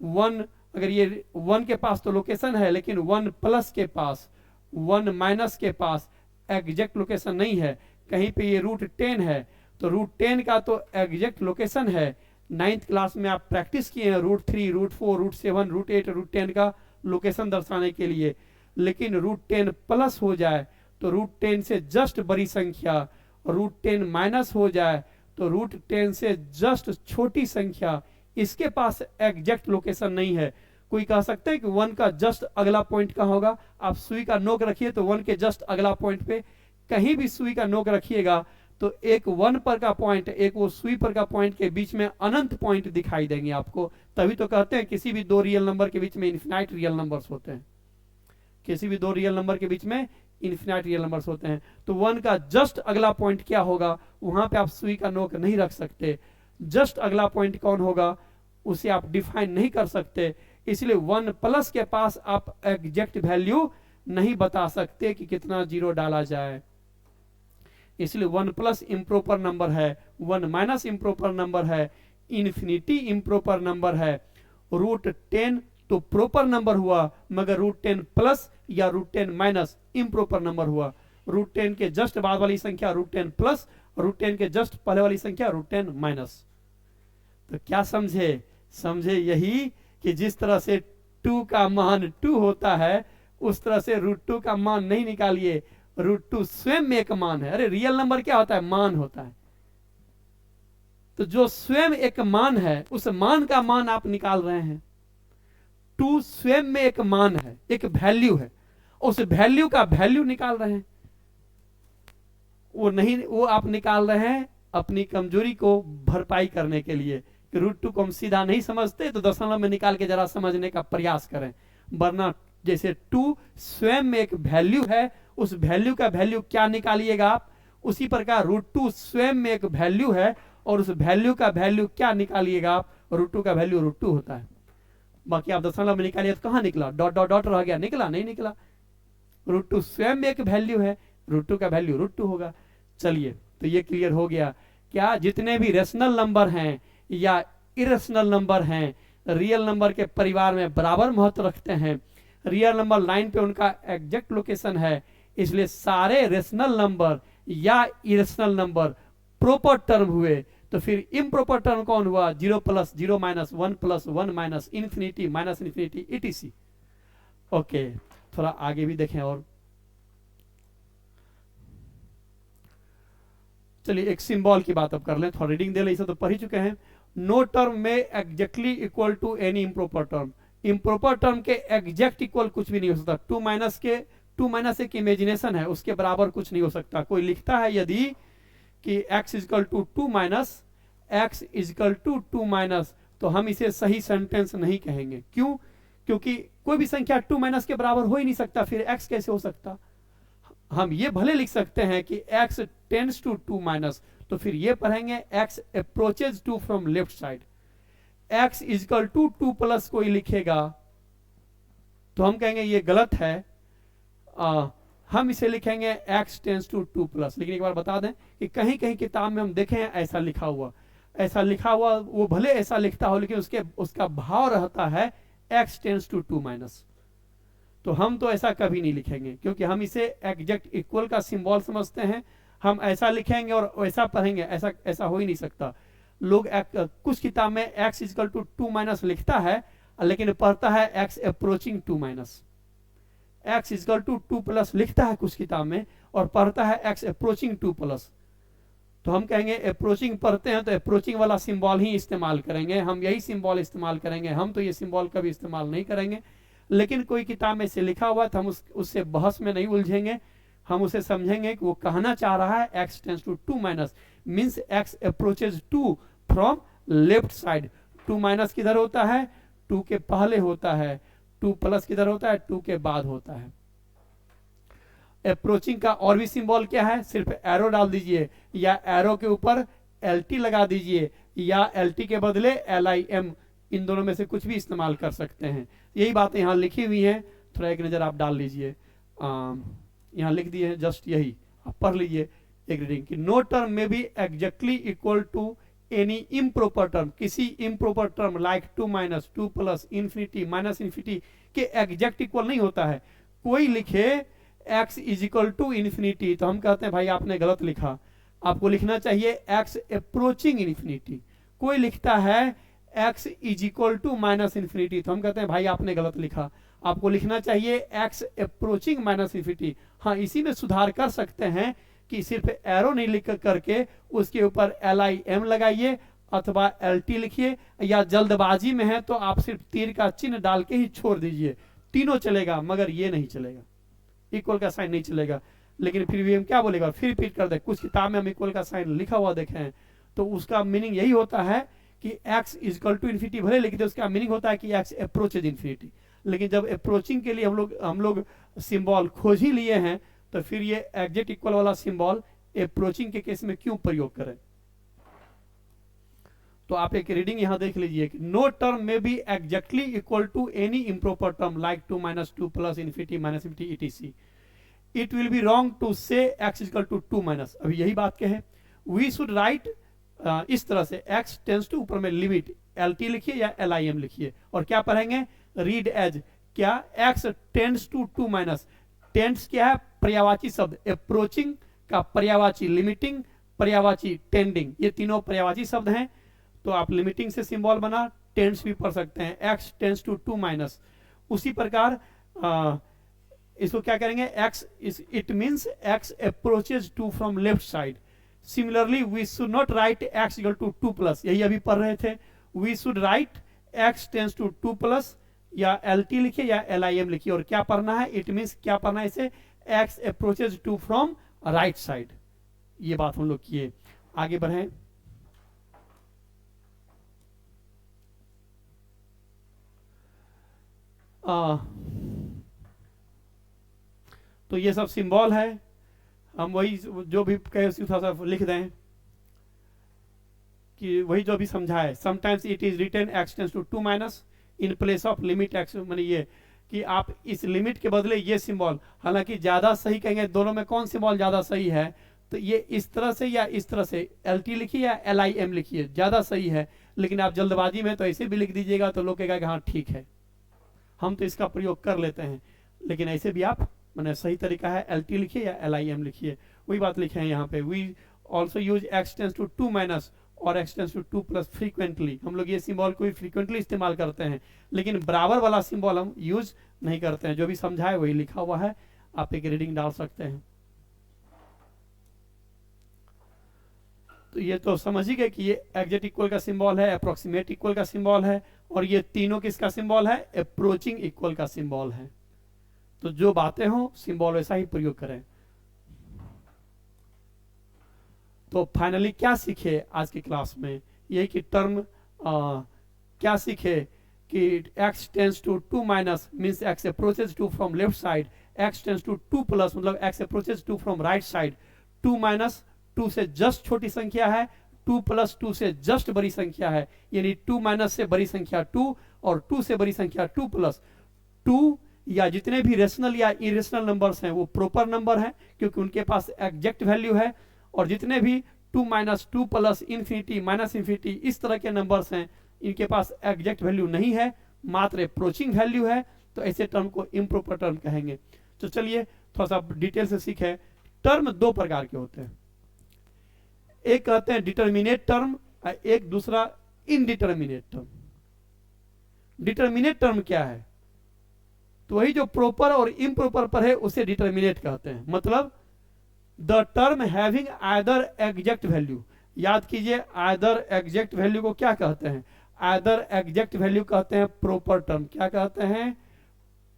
1, अगर ये 1 के पास तो लोकेशन है, लेकिन 1+ के पास, 1- के पास एग्जैक्ट लोकेशन नहीं है। कहीं पे ये √10 है तो √10 का तो एग्जैक्ट लोकेशन है। 9th क्लास में आप प्रैक्टिस किए हैं √3, √4, √7, √8, √10 का लोकेशन दर्शाने के लिए। लेकिन √10+ हो जाए तो √10 से जस्ट बड़ी संख्या, √10- हो जाए तो √10 से जस्ट छोटी संख्या, इसके पास एग्जैक्ट लोकेशन नहीं है। कोई कह सकते हैं कि 1 का जस्ट अगला पॉइंट कहाँ होगा? आप सुई का नोक रखिए तो 1 के जस्ट अगला पॉइंट पे कहीं भी सुई का नोक रखिएगा तो एक 1 पर का पॉइंट, एक वो सुई पर का पॉइंट के बीच में अनंत पॉइंट दिखाई देंगे आपको। तभी तो कहते हैं किसी भी दो रियल नंबर के बीच में इन्फिनाइट रियल नंबर्स होते हैं। किसी भी दो रियल नंबर के बीच में इन्फिनाइट रियल नंबर्स होते हैं। तो 1 का जस्ट अगला पॉइंट क्या होगा? वहां पे आप सुई का नोक नहीं रख सकते। जस्ट अगला पॉइंट कौन होगा उसे आप डिफाइन नहीं कर सकते। इसलिए 1+ के पास आप एग्जैक्ट वैल्यू नहीं बता सकते कि कितना जीरो डाला जाए। इसलिए 1+ इम्प्रॉपर नंबर है, 1- इम्प्रॉपर नंबर है, इन्फिनिटी इम्प्रॉपर नंबर है। √10 तो प्रॉपर नंबर हुआ, मगर √10+ या √10- इम्प्रॉपर नंबर हुआ। √10 के जस्ट बाद वाली संख्या √10+, √10 के जस्ट पहले वाली संख्या √10-। तो क्या समझे यही कि जिस तरह से 2 का मान 2 होता है उस तरह से √2 का मान नहीं निकालिए। √2 स्वयं में एक मान है। अरे रियल नंबर क्या होता है? मान होता है। तो जो स्वयं एक मान है उस मान का मान आप निकाल रहे हैं। 2 स्वयं में एक मान है, एक वैल्यू है, उस वैल्यू का वैल्यू निकाल रहे हैं। वो आप निकाल रहे हैं अपनी कमजोरी को भरपाई करने के लिए कि √2 को हम सीधा नहीं समझते तो दशमलव में निकाल के जरा समझने का प्रयास करें। वरना जैसे 2 स्वयं में एक वैल्यू है, उस वैल्यू का वैल्यू क्या निकालिएगा आप, उसी प्रकार √2 स्वयं में एक वैल्यू है और उस वैल्यू का वैल्यू क्या निकालिएगा आप, √2 का वैल्यू √2 होता है। बाकी आप दशमलव में निकालिए तो कहाँ निकला, डॉट डॉट डॉट रह गया, निकला नहीं निकला। √2 स्वयं में एक वैल्यू है, √2 का वैल्यू √2 होगा। चलिए, तो ये क्लियर हो गया। क्या जितने भी रेशनल नंबर हैं या इरेशनल नंबर हैं, रियल नंबर के परिवार में बराबर महत्व रखते हैं। रियल नंबर लाइन पे उनका एग्जैक्ट लोकेशन है, इसलिए सारे रेशनल नंबर या इरेशनल नंबर प्रॉपर टर्म हुए। तो फिर इम्प्रॉपर टर्म कौन हुआ, 0 + 0 - 1 + 1 - इन्फिनिटी -इन्फिनिटी etc। ओके, थोड़ा आगे भी देखें और चलिए एक सिंबल की बात अब कर लें, थोड़ा रीडिंग दे ले, इसे तो पढ़ ही चुके हैं। No term may exactly equal to any improper term. Improper term के एग्जैक्ट इक्वल कुछ भी नहीं हो सकता। 2 - एक इमेजिनेशन है, उसके बराबर कुछ नहीं हो सकता। कोई लिखता है यदि कि x = 2 - x = 2 तो हम इसे सही सेंटेंस नहीं कहेंगे। क्यों? क्योंकि कोई भी संख्या 2 - के बराबर हो ही नहीं सकता, फिर x कैसे हो सकता। हम ये भले लिख सकते हैं कि x टेंड्स टू 2 तो फिर ये पढ़ेंगे x approaches 2 from left side. x = 2 कोई लिखेगा तो हम कहेंगे ये गलत है, हम इसे लिखेंगे x टेंड्स टू 2 लेकिन एक बार बता दें कि कहीं कहीं किताब में हम देखें ऐसा लिखा हुआ, वो भले ऐसा लिखता हो लेकिन उसका भाव रहता है x टेंड्स टू 2 तो हम तो ऐसा कभी नहीं लिखेंगे, क्योंकि हम इसे एग्जैक्ट इक्वल का सिंबल समझते हैं। हम ऐसा लिखेंगे और वैसा पढ़ेंगे, ऐसा हो ही नहीं सकता। लोग कुछ किताब में x = 2 लिखता है लेकिन पढ़ता है x अप्रोचिंग 2 x = 2 लिखता है कुछ किताब में और पढ़ता है x अप्रोचिंग 2 तो हम कहेंगे अप्रोचिंग पढ़ते हैं तो अप्रोचिंग वाला सिंबल ही इस्तेमाल करेंगे, हम यही सिंबल इस्तेमाल करेंगे, हम तो ये सिंबल कभी इस्तेमाल नहीं करेंगे। लेकिन कोई किताब में से लिखा हुआ तो हम उससे बहस में नहीं उलझेंगे, हम उसे समझेंगे कि वो कहना चाह रहा है x tends to 2 means x approaches 2 from left side. 2 किधर होता है, 2 के पहले होता है, 2 किधर होता है, 2 के बाद होता है। अप्रोचिंग का और भी सिंबल क्या है, सिर्फ एरो डाल दीजिए या एरो के ऊपर LT लगा दीजिए या LT के बदले LIM, इन दोनों में से कुछ भी इस्तेमाल कर सकते हैं। यही बातें यहाँ लिखी हुई हैं, थोड़ा एक नज़र आप डाल लीजिए। यहाँ लिख दिए हैं जस्ट यही, आप पढ़ लीजिए एक रीडिंग कि नो टर्म में भी exactly equal to any improper term, किसी improper term like 2 - 2 infinity -infinity के एग्जैक्ट इक्वल नहीं होता है। कोई लिखे x = इन्फिनिटी तो हम कहते हैं भाई आपने गलत लिखा, आपको लिखना चाहिए x अप्रोचिंग इन्फिनिटी। कोई लिखता है x = -इन्फिनिटी तो हम कहते हैं भाई आपने गलत लिखा, आपको लिखना चाहिए x अप्रोचिंग -इन्फिनिटी। हाँ, इसी में सुधार कर सकते हैं कि सिर्फ एरो नहीं लिख करके उसके ऊपर LIM लगाइए अथवा LT लिखिए, या जल्दबाजी में है तो आप सिर्फ तीर का चिन्ह डाल के ही छोड़ दीजिए, तीनों चलेगा मगर ये नहीं चलेगा, इक्वल का साइन नहीं चलेगा। लेकिन फिर भी हम क्या बोलेगा, फिर रिपीट कर दे, कुछ किताब में हम इक्वल का साइन लिखा हुआ देखे हैं तो उसका मीनिंग यही होता है कि x = इन्फिनिटी भले लिखते उसका मीनिंग होता है कि x अप्रोचेज इन्फिनिटी। लेकिन जब अप्रोचिंग के लिए हम लोग सिंबल खोज ही लिए हैं तो फिर ये एग्जैक्ट इक्वल वाला सिंबल अप्रोचिंग के केस में क्यों प्रयोग करें। तो आप एक रीडिंग यहां देख लीजिए कि no term may be exactly equal to any improper term like 2 - 2 infinity -infinity etc। It will be wrong to say x = 2 अभी यही बात कहे, वी शुड राइट इस तरह से x टेंड्स टू, ऊपर में लिमिट LT लिखिए या LIM लिखिए और क्या पढ़ेंगे, रीड एज क्या, x टेंड्स टू 2 टेंड्स क्या है, पर्यायवाची शब्द, अप्रोचिंग का पर्यायवाची लिमिटिंग, पर्यायवाची टेंडिंग, ये तीनों पर्यायवाची शब्द हैं। तो आप लिमिटिंग से सिंबल बना, टेंड्स भी पढ़ सकते हैं, x टेंड्स टू 2 उसी प्रकार इसको क्या करेंगे, x it means x approaches 2 from left side. Similarly we should not write x = 2 यही अभी पढ़ रहे थे, we should write x tends to 2 या LT लिखिए या LIM लिखिए और क्या पढ़ना है, इट मीन्स क्या पढ़ना है इसे, x approaches 2 from right side. ये बात हम लोग किए, आगे बढ़े। तो ये सब सिंबल है, हम वही जो भी कहे उसी थोड़ा सा लिख दें कि वही जो अभी समझा है, sometimes it is written x tends to 2 minus in place of limit x, मैंने ये कि आप इस लिमिट के बदले ये सिंबल, हालांकि ज्यादा सही कहेंगे दोनों में कौन सिंबल ज्यादा सही है, तो ये इस तरह से या इस तरह से LT लिखिए या LIM लिखिए, ज्यादा सही है। लेकिन आप जल्दबाजी में तो ऐसे भी लिख दीजिएगा तो लोग कहेगा कि हाँ ठीक है, हम तो इसका प्रयोग कर लेते हैं, लेकिन ऐसे भी आप मैंने सही तरीका है LT लिखिए या LIM लिखिए। वही बात लिखे हैं यहाँ पे, we also use x tends to 2 minus और x tends to 2 plus frequently. हम लोग ये सिंबल को फ्रीक्वेंटली इस्तेमाल करते हैं, लेकिन बराबर वाला सिंबल हम यूज नहीं करते हैं। जो भी समझा है वही लिखा हुआ है, आप एक रीडिंग डाल सकते हैं। तो ये तो समझ ही गए कि ये एग्जैक्ट इक्वल का सिंबल है, अप्रोक्सीमेट इक्वल का सिंबल है, और ये तीनों किसका सिंबल है, अप्रोचिंग इक्वल का सिंबल है। तो जो बातें हो सिंबल वैसा ही प्रयोग करें। तो फाइनली क्या सीखे आज की क्लास में, यही कि टर्म क्या सीखे कि x tends to 2 minus means x approaches to from left side, x tends to 2 plus मतलब x approaches to from right side, 2 minus 2 से जस्ट छोटी संख्या है, 2 प्लस 2 से जस्ट बड़ी संख्या है, यानी 2 माइनस से बड़ी संख्या 2 और 2 से बड़ी संख्या 2 प्लस 2, या जितने भी रेशनल या इरेशनल नंबर्स हैं वो प्रॉपर नंबर हैं क्योंकि उनके पास एग्जैक्ट वैल्यू है, और जितने भी 2 minus 2 plus infinity minus infinity इस तरह के नंबर्स हैं इनके पास एग्जैक्ट वैल्यू नहीं है, मात्र अप्रोचिंग वैल्यू है, तो ऐसे टर्म को इम्प्रॉपर टर्म कहेंगे। तो चलिए थोड़ा सा डिटेल से सीखें। टर्म दो प्रकार के होते हैं, एक कहते हैं डिटर्मिनेट टर्म और एक दूसरा इनडिटर्मिनेट टर्म। डिटर्मिनेट टर्म क्या है, तो वही जो प्रॉपर और इम्प्रॉपर पर है उसे डिटर्मिनेट कहते हैं, मतलब the term having either exact value. याद कीजिए आइदर एग्जैक्ट वैल्यू को क्या कहते हैं, आइदर एग्जैक्ट वैल्यू कहते हैं प्रॉपर टर्म। क्या कहते हैं,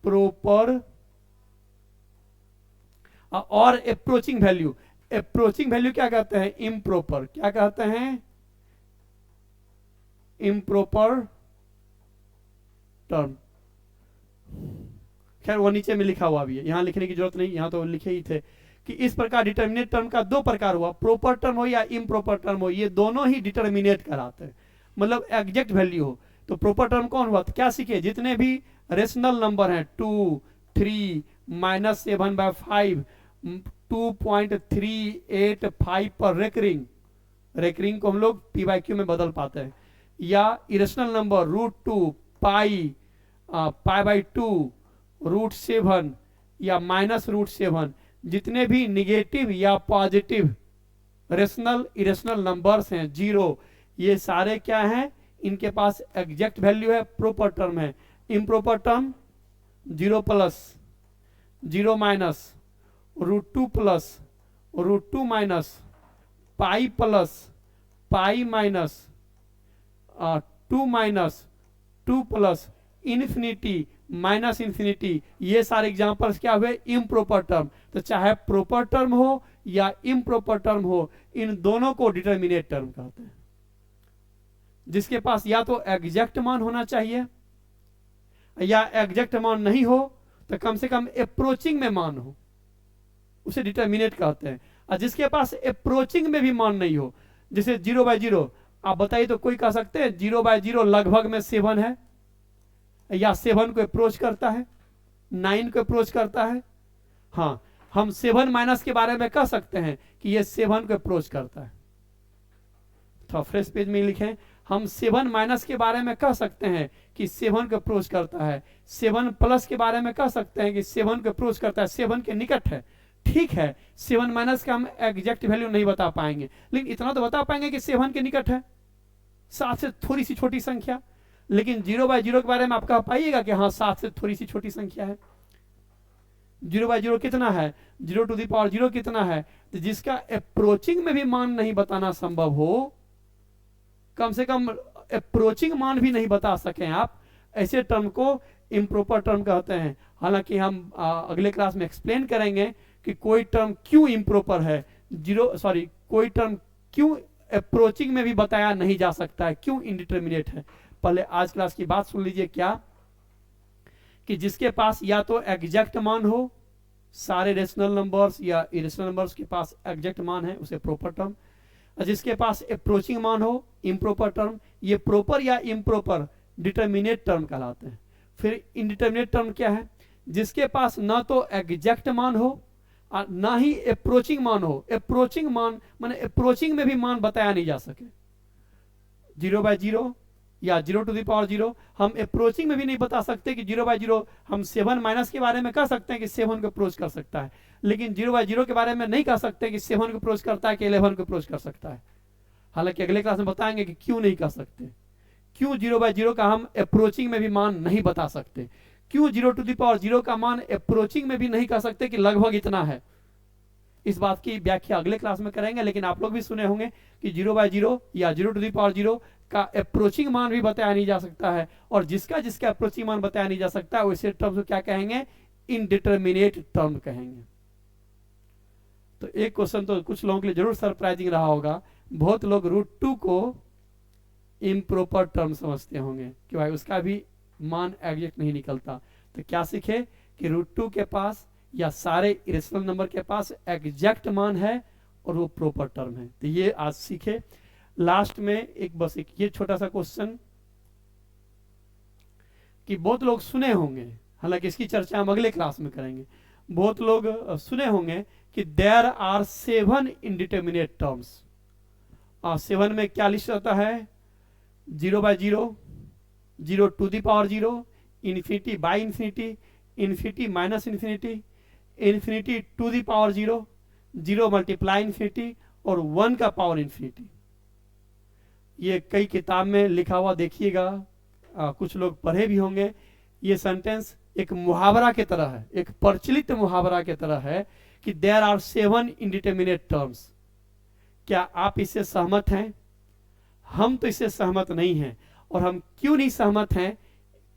प्रॉपर। और अप्रोचिंग वैल्यू, अप्रोचिंग वैल्यू क्या कहते हैं, इम्प्रॉपर। क्या कहते हैं, इम्प्रॉपर टर्म। खैर वो नीचे में लिखा हुआ भी है, यहां लिखने की जरूरत नहीं, यहां तो लिखे ही थे कि इस प्रकार डिटर्मिनेट टर्म का दो प्रकार हुआ, प्रॉपर टर्म हो या इम्प्रॉपर टर्म हो, ये दोनों ही डिटर्मिनेट कराते हैं, मतलब एग्जैक्ट वैल्यू हो। तो प्रॉपर टर्म कौन हुआ, तो क्या सीखे, जितने भी रेशनल नंबर हैं 2, 3, -7/5, 2.385 पर रेकरिंग, रेकरिंग को हम लोग p/q में बदल पाते हैं, या इरेशनल नंबर √2, π/2, √7 या -√7, जितने भी निगेटिव या पॉजिटिव रेशनल इरेशनल नंबर्स हैं 0, ये सारे क्या हैं, इनके पास एग्जैक्ट वैल्यू है, प्रॉपर टर्म है। Improper term 0 plus 0 minus √2 plus √2 minus pi plus pi minus 2 minus 2 plus infinity minus infinity, ये सारे एग्जांपल्स क्या हुए, इम्प्रॉपर टर्म। तो चाहे प्रॉपर टर्म हो या इम्प्रॉपर टर्म हो, इन दोनों को डिटर्मिनेट टर्म कहते हैं, जिसके पास या तो एग्जैक्ट मान होना चाहिए या एग्जैक्ट मान नहीं हो तो कम से कम अप्रोचिंग में मान हो, उसे डिटर्मिनेट कहते हैं। और जिसके पास अप्रोचिंग में भी मान नहीं हो, जैसे 0/0, आप बताइए तो कोई कह सकते हैं 0/0 लगभग में 7 है, या 7 को अप्रोच करता है, 9 को अप्रोच करता है। हाँ, हम 7 माइनस के बारे में कह सकते हैं कि ये 7 को अप्रोच करता है। तो फ्रेश पेज में लिखें, हम 7 माइनस के बारे में कह सकते हैं कि 7 को अप्रोच करता है, 7 प्लस के बारे में कह सकते हैं कि 7 को अप्रोच करता है, 7 के निकट है। ठीक है, 7 माइनस का हम एग्जैक्ट वैल्यू नहीं बता पाएंगे, लेकिन इतना तो बता पाएंगे कि 7 के निकट है, 7 से थोड़ी सी छोटी संख्या। लेकिन 0/0 के बारे में आप कह पाइएगा कि हाँ 7 से थोड़ी सी छोटी संख्या है। 0/0 कितना है, 0⁻0 कितना है, तो जिसका अप्रोचिंग में भी मान नहीं बताना संभव हो, कम से कम अप्रोचिंग मान भी नहीं बता सके आप, ऐसे टर्म को इम्प्रॉपर टर्म कहते हैं। हालांकि हम अगले क्लास में एक्सप्लेन करेंगे कि कोई टर्म क्यों इम्प्रॉपर है, कोई टर्म क्यों अप्रोचिंग में भी बताया नहीं जा सकता है, क्यों इनडिटर्मिनेट है। पहले आज क्लास की बात सुन लीजिए, क्या कि जिसके पास या तो एग्जैक्ट मान हो, सारे रेशनल नंबर्स या इरेशनल नंबर्स के पास एग्जैक्ट मान है, उसे प्रॉपर टर्म। और जिसके पास अप्रोचिंग मान हो इम्प्रॉपर टर्म, ये प्रॉपर या इम्प्रॉपर डिटर्मिनेट टर्म कहलाते हैं। फिर इनडिटर्मिनेट टर्म क्या है? जिसके पास ना तो एग्जैक्ट मान हो और ना ही अप्रोचिंग मान हो। अप्रोचिंग मान माने अप्रोचिंग में भी मान बताया नहीं जा सके, 0/0 या 0 टू द पावर 0। हम अप्रोचिंग में भी नहीं बता सकते कि 0/0 हम 7 माइनस के बारे में कह सकते हैं कि 7 को अप्रोच कर सकता है, लेकिन 0/0 के बारे में नहीं कह सकते कि 7 को अप्रोच करता है कि 11 को अप्रोच कर सकता है। हालांकि अगले क्लास में बताएंगे कि क्यों नहीं कह सकते, क्यों 0/0 का हम अप्रोचिंग में भी मान नहीं बता सकते, क्यों 0 टू द पावर 0 का मान अप्रोचिंग में भी नहीं कह सकते कि लगभग इतना है। इस बात की व्याख्या अगले क्लास में करेंगे। लेकिन आप लोग भी सुने होंगे कि 0/0 या 0 टू द पावर 0 का अप्रोचिंग मान भी बताया नहीं जा सकता है, और जिसका जिसका अप्रोचिंग मान बताया नहीं जा सकता है वैसे टर्म को क्या कहेंगे? इनडिटर्मिनेट टर्म कहेंगे। तो एक क्वेश्चन तो कुछ लोगों के लिए जरूर सरप्राइजिंग रहा होगा, बहुत लोग √2 को इम्प्रॉपर टर्म समझते होंगे कि भाई उसका भी मान एग्जैक्ट नहीं निकलता। तो क्या सीखे कि √2 के पास या सारे इरेशनल नंबर के पास एग्जैक्ट मान है और वो प्रॉपर टर्म है। तो ये आज सीखे। लास्ट में एक बस एक ये छोटा सा क्वेश्चन कि बहुत लोग सुने होंगे, हालांकि इसकी चर्चा हम अगले क्लास में करेंगे। बहुत लोग सुने होंगे कि देयर आर 7 इनडिटर्मिनेट टर्म्स। 7 में क्या लिस्ट रहता है? 0/0, 0 to the power 0, infinity by infinity, infinity minus infinity, infinity to the power 0, 0 multiply infinity और 1 का पावर इन्फिनिटी। ये कई किताब में लिखा हुआ देखिएगा, कुछ लोग पढ़े भी होंगे। ये सेंटेंस एक मुहावरा की तरह है, एक प्रचलित मुहावरा की तरह है कि देयर आर 7 इनडिटर्मिनेट टर्म्स। क्या आप इससे सहमत हैं? हम तो इससे सहमत नहीं हैं। और हम क्यों नहीं सहमत हैं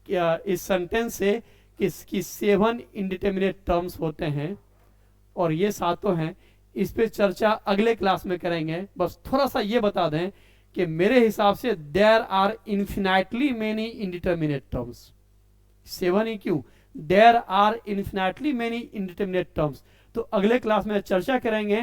क्या इस सेंटेंस से कि इसकी 7 इनडिटर्मिनेट टर्म्स होते हैं और ये सातों हैं? इस पे चर्चा अगले क्लास में करेंगे। बस थोड़ा सा ये बता दें कि मेरे हिसाब से there are infinitely many indeterminate terms. 7 ही क्यों, there are infinitely many indeterminate terms. तो अगले क्लास में चर्चा करेंगे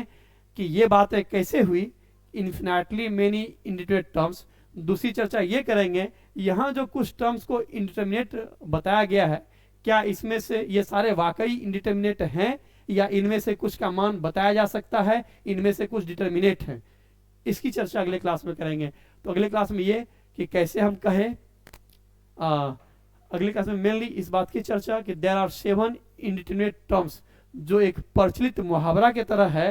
कि ये बातें कैसे हुई, इन्फिनाइटली मेनी इनडिटर्मिनेट टर्म्स। दूसरी चर्चा ये करेंगे यहाँ जो कुछ टर्म्स को इनडिटर्मिनेट बताया गया है, क्या इसमें से ये सारे वाकई इनडिटर्मिनेट हैं या इनमें से कुछ का मान बताया जा सकता है, इनमें से कुछ डिटर्मिनेट हैं। इसकी चर्चा अगले क्लास में करेंगे। तो अगले क्लास में ये कि कैसे हम कहें, अगले क्लास में मेनली इस बात की चर्चा कि देयर आर 7 इनडिटर्मिनेट टर्म्स, जो एक प्रचलित मुहावरा की तरह है।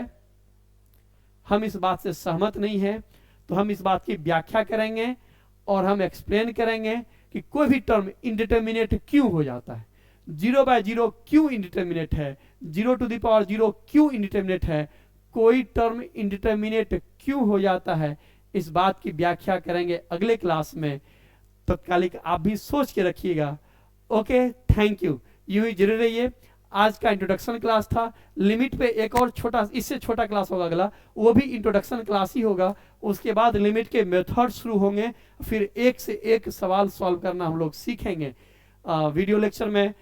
हम इस बात से सहमत नहीं हैं, तो हम इस बात की व्याख्या करेंगे और हम एक्सप्लेन करेंगे कि कोई भी टर्म इनडिटर्मिनेट क्यों हो जाता है, 0/0 क्यों इनडिटर्मिनेट है, 0 टू द पावर 0 क्यों इनडिटर्मिनेट है, कोई टर्म इनडिटर्मिनेट क्यों हो जाता है। इस बात की व्याख्या करेंगे अगले क्लास में। तत्कालिक आप भी सोच के रखिएगा। Okay, thank you. यूं ही जुड़े रहिए। आज का इंट्रोडक्शन क्लास था। लिमिट पे एक और छोटा, इससे छोटा क्लास होगा अगला, वो भी इंट्रोडक्शन क्लास ही होगा। उसके बाद लिमिट के मेथड शुरू होंगे, फिर एक से एक सवाल सॉल्व करना हम लोग सीखेंगे। वीडियो लेक्चर में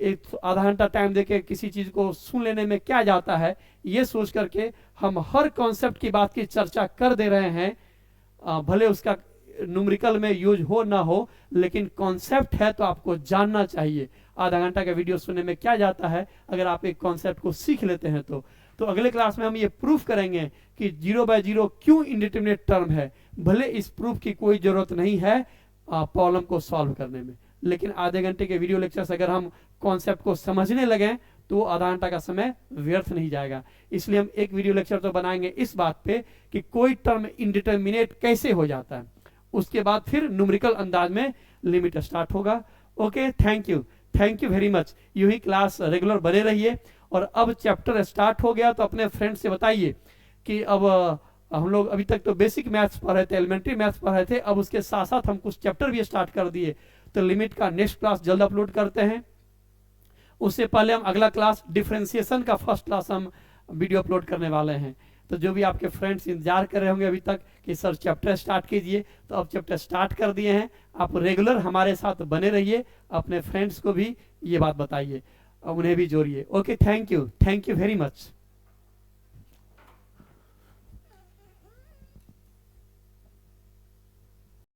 एक आधा घंटा टाइम देके किसी चीज को सुन लेने में क्या जाता है, ये सोच करके हम हर कॉन्सेप्ट की बात की चर्चा कर दे रहे हैं। भले उसका न्यूमेरिकल में यूज हो ना हो, लेकिन कॉन्सेप्ट है तो आपको जानना चाहिए। आधा घंटा का वीडियो सुनने में क्या जाता है अगर आप एक कॉन्सेप्ट को सीख लेते हैं तो अगले क्लास में हम ये प्रूफ करेंगे कि 0/0 क्यों इनडिटर्मिनेट टर्म है। भले इस प्रूफ की कोई जरूरत नहीं है प्रॉब्लम को सॉल्व करने में, लेकिन आधे घंटे के वीडियो लेक्चर से अगर हम कॉन्सेप्ट को समझने लगे तो आधा घंटा का समय व्यर्थ नहीं जाएगा। इसलिए हम एक वीडियो लेक्चर तो बनाएंगे इस बात पे कि कोई टर्म इनडिटर्मिनेट कैसे हो जाता है, उसके बाद फिर न्यूमेरिकल अंदाज में लिमिट स्टार्ट होगा। Okay, thank you very much. यूं ही क्लास रेगुलर बने रहिए। और अब चैप्टर स्टार्ट हो गया तो अपने फ्रेंड से बताइए कि अब हम लोग अभी तक तो बेसिक मैथ्स पढ़ रहे थे, एलिमेंट्री मैथ्स पढ़ रहे थे, अब उसके साथ साथ हम कुछ चैप्टर भी स्टार्ट कर दिए। तो लिमिट का नेक्स्ट क्लास जल्द अपलोड करते हैं। उससे पहले हम अगला क्लास डिफरेंशिएशन का फर्स्ट क्लास हम वीडियो अपलोड करने वाले हैं। तो जो भी आपके फ्रेंड्स इंतजार कर रहे होंगे अभी तक कि सर चैप्टर स्टार्ट कीजिए, तो अब चैप्टर स्टार्ट कर दिए हैं। आप रेगुलर हमारे साथ बने रहिए, अपने फ्रेंड्स को भी ये बात बताइए, उन्हें भी जोड़िए। Okay, thank you very much.